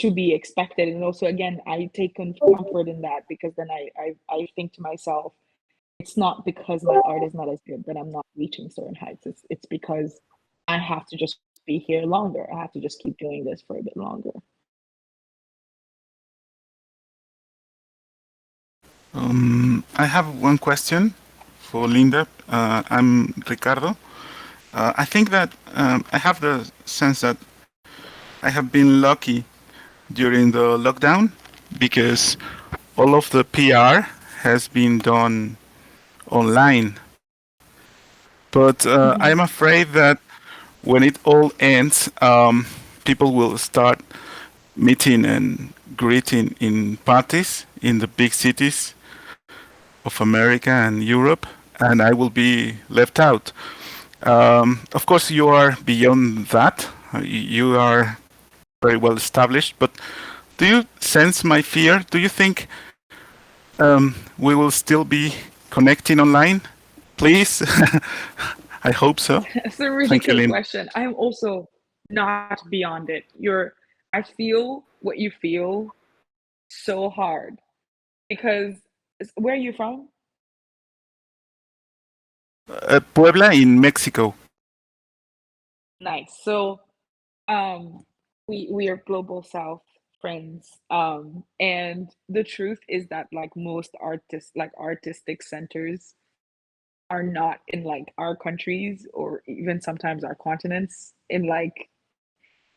to be expected. And also again, I take comfort in that because then I think to myself, it's not because my art is not as good that I'm not reaching certain heights. It's because I have to just be here longer. I have to just keep doing this for a bit longer. I have one question for Linda. I'm Ricardo. I think that I have the sense that I have been lucky during the lockdown because all of the PR has been done online. But I'm afraid that when it all ends, people will start meeting and greeting in parties in the big cities of America and Europe, and I will be left out. Of course, you are beyond that. You are very well established, but do you sense my fear? Do you think we will still be connecting online? Please. I hope so. It's a really Thank you, good Lynn. question. I'm also not beyond it. I feel what you feel so hard because where are you from? Puebla in Mexico. Nice. So um we are global south friends. And the truth is that like most artists like artistic centers are not in like our countries or even sometimes our continents in like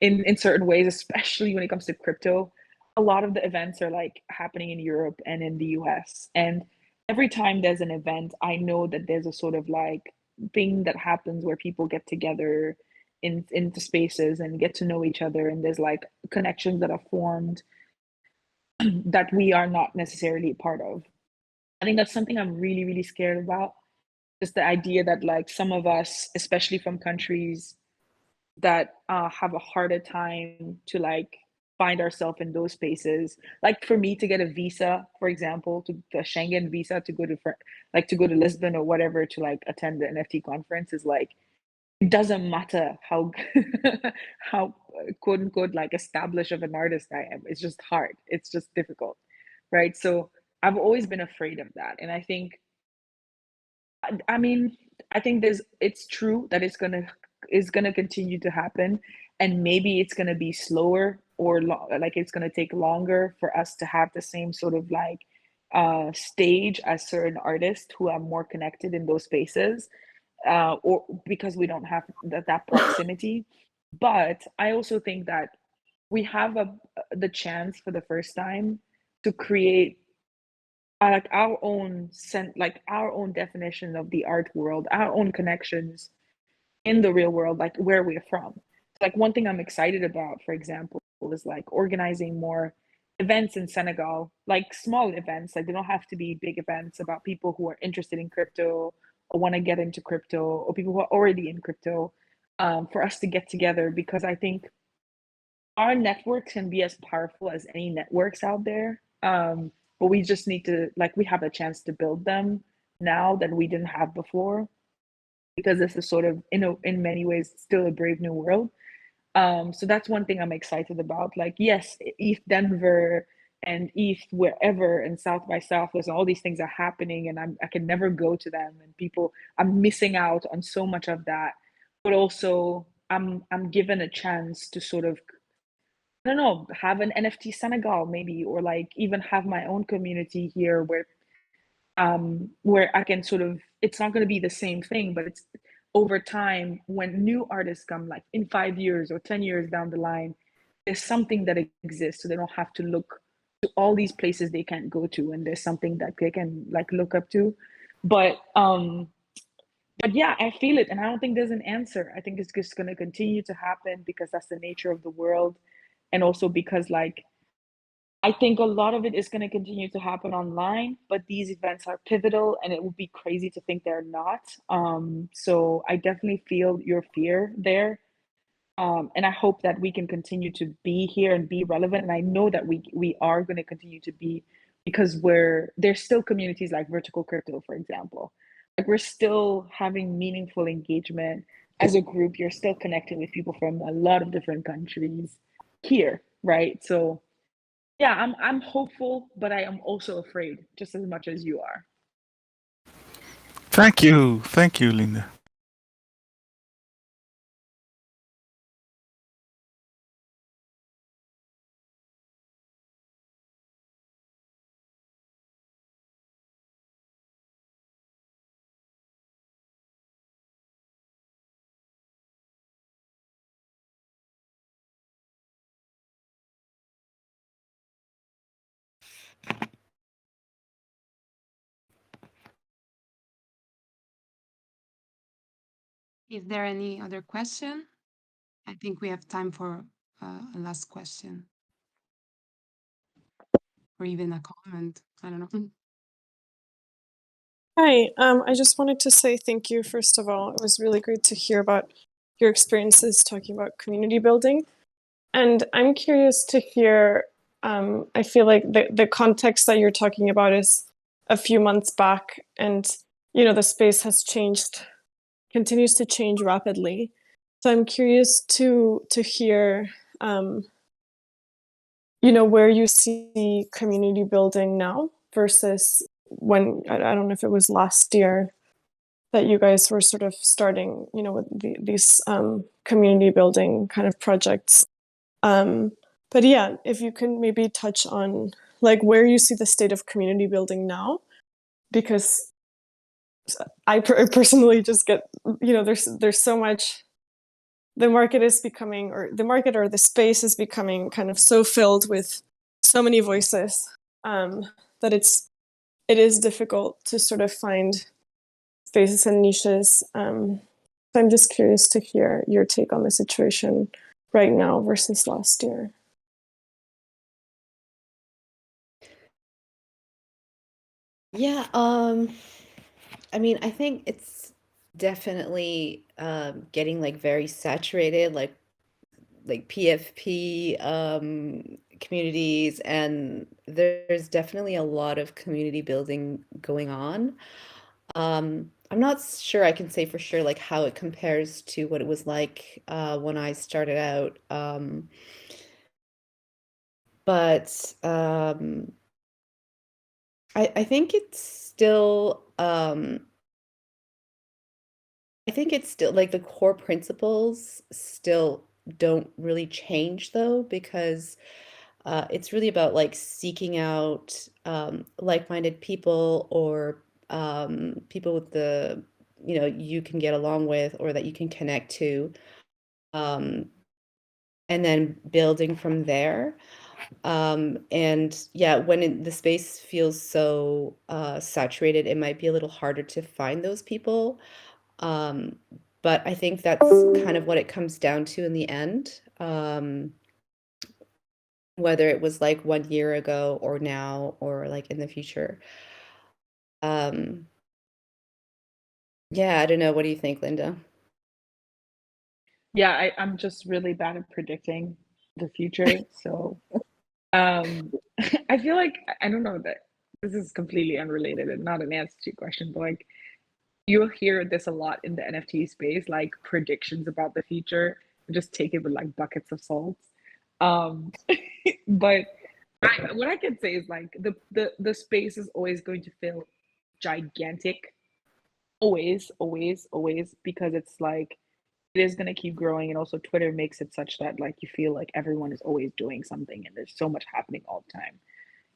in certain ways, especially when it comes to crypto. A lot of the events are like happening in Europe and in the US. And every time there's an event, I know that there's a sort of like thing that happens where people get together into spaces and get to know each other. And there's like connections that are formed that we are not necessarily a part of. I think that's something I'm really, really scared about. Just the idea that like some of us, especially from countries that have a harder time to like find ourselves in those spaces. Like for me to get a visa, for example, to the Schengen visa to go to to go to Lisbon or whatever to like attend the NFT conference is like it doesn't matter how how quote unquote like established of an artist I am. It's just hard. It's just difficult, right? So I've always been afraid of that, and I think I mean, I think it's true that is gonna continue to happen, and maybe it's gonna be slower or like it's gonna take longer for us to have the same sort of like stage as certain artists who are more connected in those spaces, or because we don't have that proximity. But I also think that we have the chance for the first time to create like our own definition of the art world, our own connections in the real world, like where we're from. Like one thing I'm excited about, for example, is like organizing more events in Senegal, like small events. Like they don't have to be big events about people who are interested in crypto or want to get into crypto or people who are already in crypto, for us to get together, because I think our networks can be as powerful as any networks out there. But we just need to like we have a chance to build them now that we didn't have before, because this is sort of in many ways still a brave new world. So that's one thing I'm excited about. Like yes, ETH Denver and ETH wherever and South by Southwest, all these things are happening, and I can never go to them, and people I'm missing out on so much of that. But also I'm given a chance to sort of I don't know, have an NFT Senegal maybe, or like even have my own community here where I can sort of it's not going to be the same thing, but it's over time when new artists come, like in 5 years or 10 years down the line, there's something that exists, so they don't have to look to all these places they can't go to, and there's something that they can like look up to. But yeah, I feel it, and I don't think there's an answer. I think it's just going to continue to happen because that's the nature of the world, and also because like I think a lot of it is going to continue to happen online, but these events are pivotal, and it would be crazy to think they're not. So I definitely feel your fear there, and I hope that we can continue to be here and be relevant. And I know that we are going to continue to be, because there's still communities like Vertical Crypto, for example. Like we're still having meaningful engagement as a group. You're still connecting with people from a lot of different countries here, right? So yeah, I'm hopeful, but I am also afraid just as much as you are. Thank you, Linda. Is there any other question? I think we have time for a last question or even a comment. I don't know. Hi, I just wanted to say thank you, first of all. It was really great to hear about your experiences talking about community building. And I'm curious to hear, I feel like the context that you're talking about is a few months back, and, the space has changed, continues to change rapidly. So I'm curious to hear, where you see community building now versus when, I don't know if it was last year that you guys were sort of starting, with these community building kind of projects. But yeah, if you can maybe touch on like where you see the state of community building now, because I personally just get, there's so much, the market is becoming, or the market or the space is becoming kind of so filled with so many voices, that it is difficult to sort of find spaces and niches. So I'm just curious to hear your take on the situation right now versus last year. Yeah, I mean, I think it's definitely getting like very saturated, like PFP communities, and there's definitely a lot of community building going on. I'm not sure I can say for sure like how it compares to what it was like when I started out. But I think it's still I think it's still like the core principles still don't really change though, because it's really about like seeking out like-minded people, or people with the, you can get along with or that you can connect to, um, and then building from there. And yeah, when the space feels so saturated, it might be a little harder to find those people. Um, but I think that's kind of what it comes down to in the end. Whether it was like 1 year ago or now or like in the future. Um, yeah, I don't know. What do you think, Linda? Yeah, I'm just really bad at predicting the future. So I feel like I don't know that this is completely unrelated and not an answer to your question, but like you'll hear this a lot in the NFT space, like predictions about the future. Just take it with like buckets of salt. Um, but what I can say is like the space is always going to feel gigantic, always, always, always, because it's like it is going to keep growing, and also Twitter makes it such that like you feel like everyone is always doing something and there's so much happening all the time,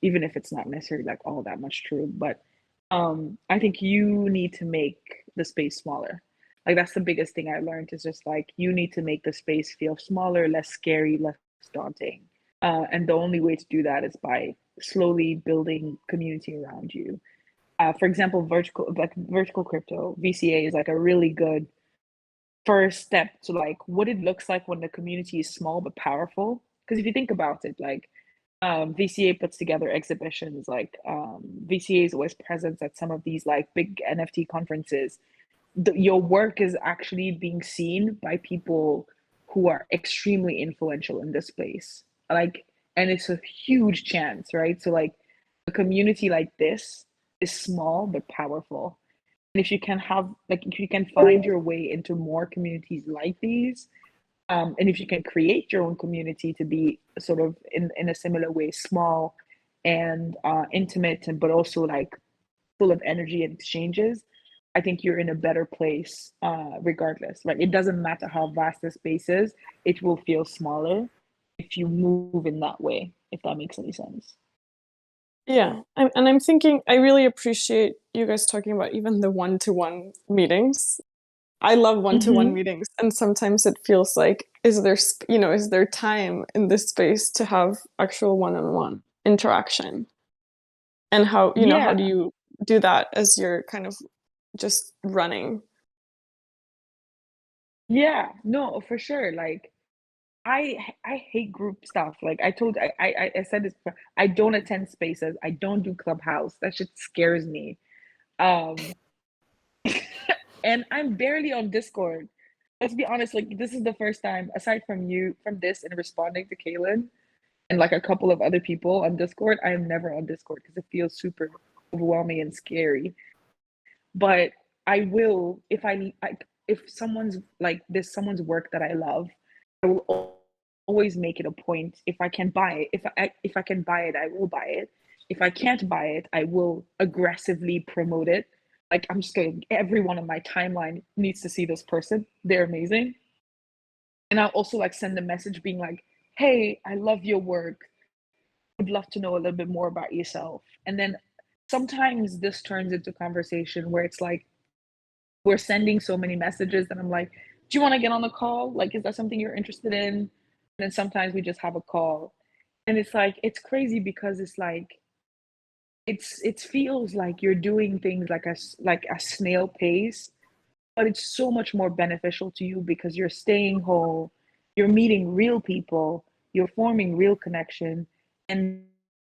even if it's not necessarily like all that much true. But I think you need to make the space smaller. Like that's the biggest thing I learned is just like you need to make the space feel smaller, less scary, less daunting. And the only way to do that is by slowly building community around you. For example, vertical crypto VCA is like a really good first step to like what it looks like when the community is small but powerful. Because if you think about it, like VCA puts together exhibitions, like VCA is always present at some of these like big NFT conferences. Your work is actually being seen by people who are extremely influential in this space. Like, and it's a huge chance, right? So like a community like this is small but powerful. And if you can have like if you can find your way into more communities like these, and if you can create your own community to be sort of in a similar way, small and intimate, and but also like full of energy and exchanges, I think you're in a better place regardless. Like it doesn't matter how vast the space is, it will feel smaller if you move in that way, if that makes any sense. Yeah, and I'm thinking I really appreciate you guys talking about even the one-to-one meetings. I love one-to-one Mm-hmm. meetings, and sometimes it feels like is there time in this space to have actual one-on-one interaction? And how do Yeah, you do that as you're kind of just running? yeah, no, for sure. Like I hate group stuff. Like I said this before, I don't attend spaces. I don't do Clubhouse. That shit scares me. Um, and I'm barely on Discord. Let's be honest, like this is the first time, aside from you, from this and responding to Kalen and like a couple of other people on Discord, I am never on Discord because it feels super overwhelming and scary. But I will if someone's like this someone's work that I love, I will always make it a point. If I can buy it, if I can buy it, I will buy it. If I can't buy it, I will aggressively promote it. Like I'm just going, everyone on my timeline needs to see this person. They're amazing. And I'll also like send a message being like, hey, I love your work. Would love to know a little bit more about yourself. And then sometimes this turns into conversation where it's like we're sending so many messages that I'm like, do you want to get on the call? Like, is that something you're interested in? And then sometimes we just have a call. And it's like, it's crazy because it's like, it feels like you're doing things like a snail pace, but it's so much more beneficial to you because you're staying whole, you're meeting real people, you're forming real connection. And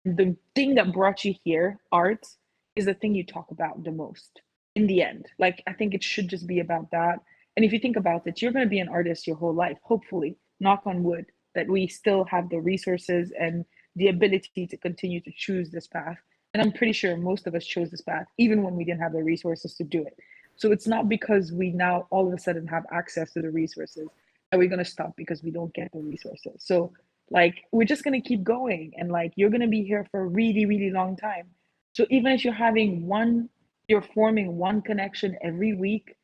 the thing that brought you here, art, is the thing you talk about the most in the end. Like, I think it should just be about that. And if you think about it, you're going to be an artist your whole life, hopefully, knock on wood, that we still have the resources and the ability to continue to choose this path. And I'm pretty sure most of us chose this path, even when we didn't have the resources to do it. So it's not because we now all of a sudden have access to the resources that we're going to stop because we don't get the resources. So, like, we're just going to keep going. And, like, you're going to be here for a really, really long time. So even if you're forming one connection every week,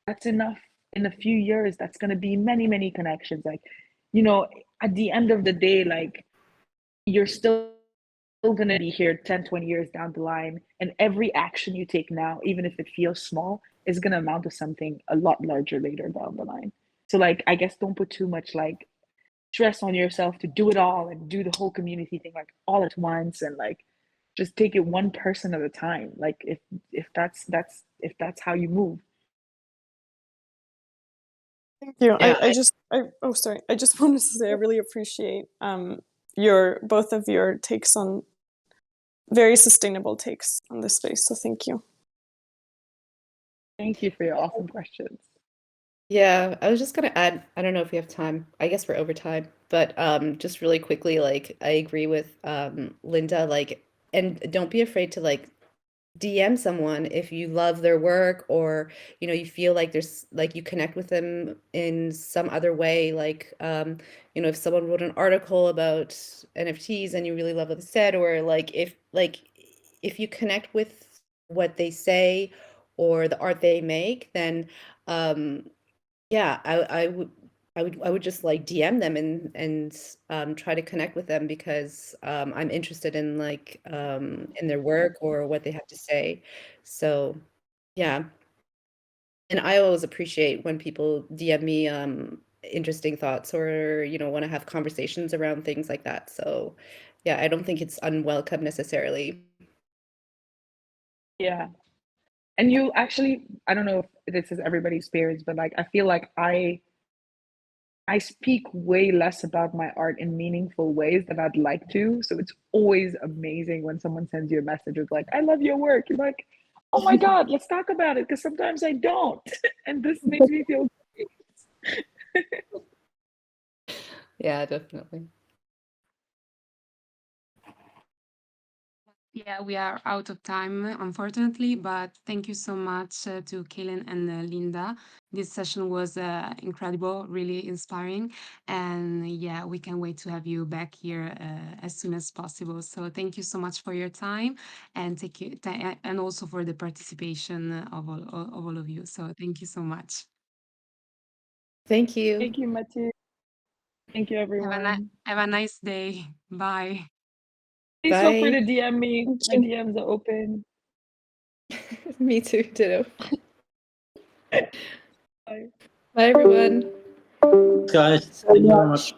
that's enough. In a few years, that's going to be many, many connections. Like, at the end of the day, like, you're still going to be here 10, 20 years down the line. And every action you take now, even if it feels small, is going to amount to something a lot larger later down the line. So, like, I guess don't put too much, like, stress on yourself to do it all and do the whole community thing, like, all at once. And, like, just take it one person at a time. Like, if that's how you move. Thank you. Yeah, I just wanted to say I really appreciate both of your takes on very sustainable takes on this space. So thank you. Thank you for your awesome questions. Yeah, I was just gonna add, I don't know if we have time. I guess we're over time, but just really quickly, like I agree with Linda, like, and don't be afraid to like DM someone if you love their work, or you feel like there's like you connect with them in some other way, like if someone wrote an article about NFTs and you really love what they said, or if you connect with what they say or the art they make, then yeah, I would just like DM them and try to connect with them because I'm interested in like in their work or what they have to say. So yeah. And I always appreciate when people DM me interesting thoughts or want to have conversations around things like that. So yeah, I don't think it's unwelcome necessarily. Yeah. And you actually, I don't know if this is everybody's experience, but like I feel like I speak way less about my art in meaningful ways than I'd like to. So it's always amazing when someone sends you a message with like, I love your work. You're like, oh my God, let's talk about it. Because sometimes I don't. And this makes me feel great. Yeah, definitely. Yeah, we are out of time, unfortunately, but thank you so much to Kalen and Linda. This session was incredible, really inspiring. And yeah, we can wait to have you back here as soon as possible. So thank you so much for your time and and also for the participation of all of you. So thank you so much. Thank you. Thank you, Mathieu. Thank you, everyone. Have a nice day. Bye. Please feel free to Bye. DM me. My DMs are open. Me too, ditto. Bye. Bye everyone. Guys, thank you very much.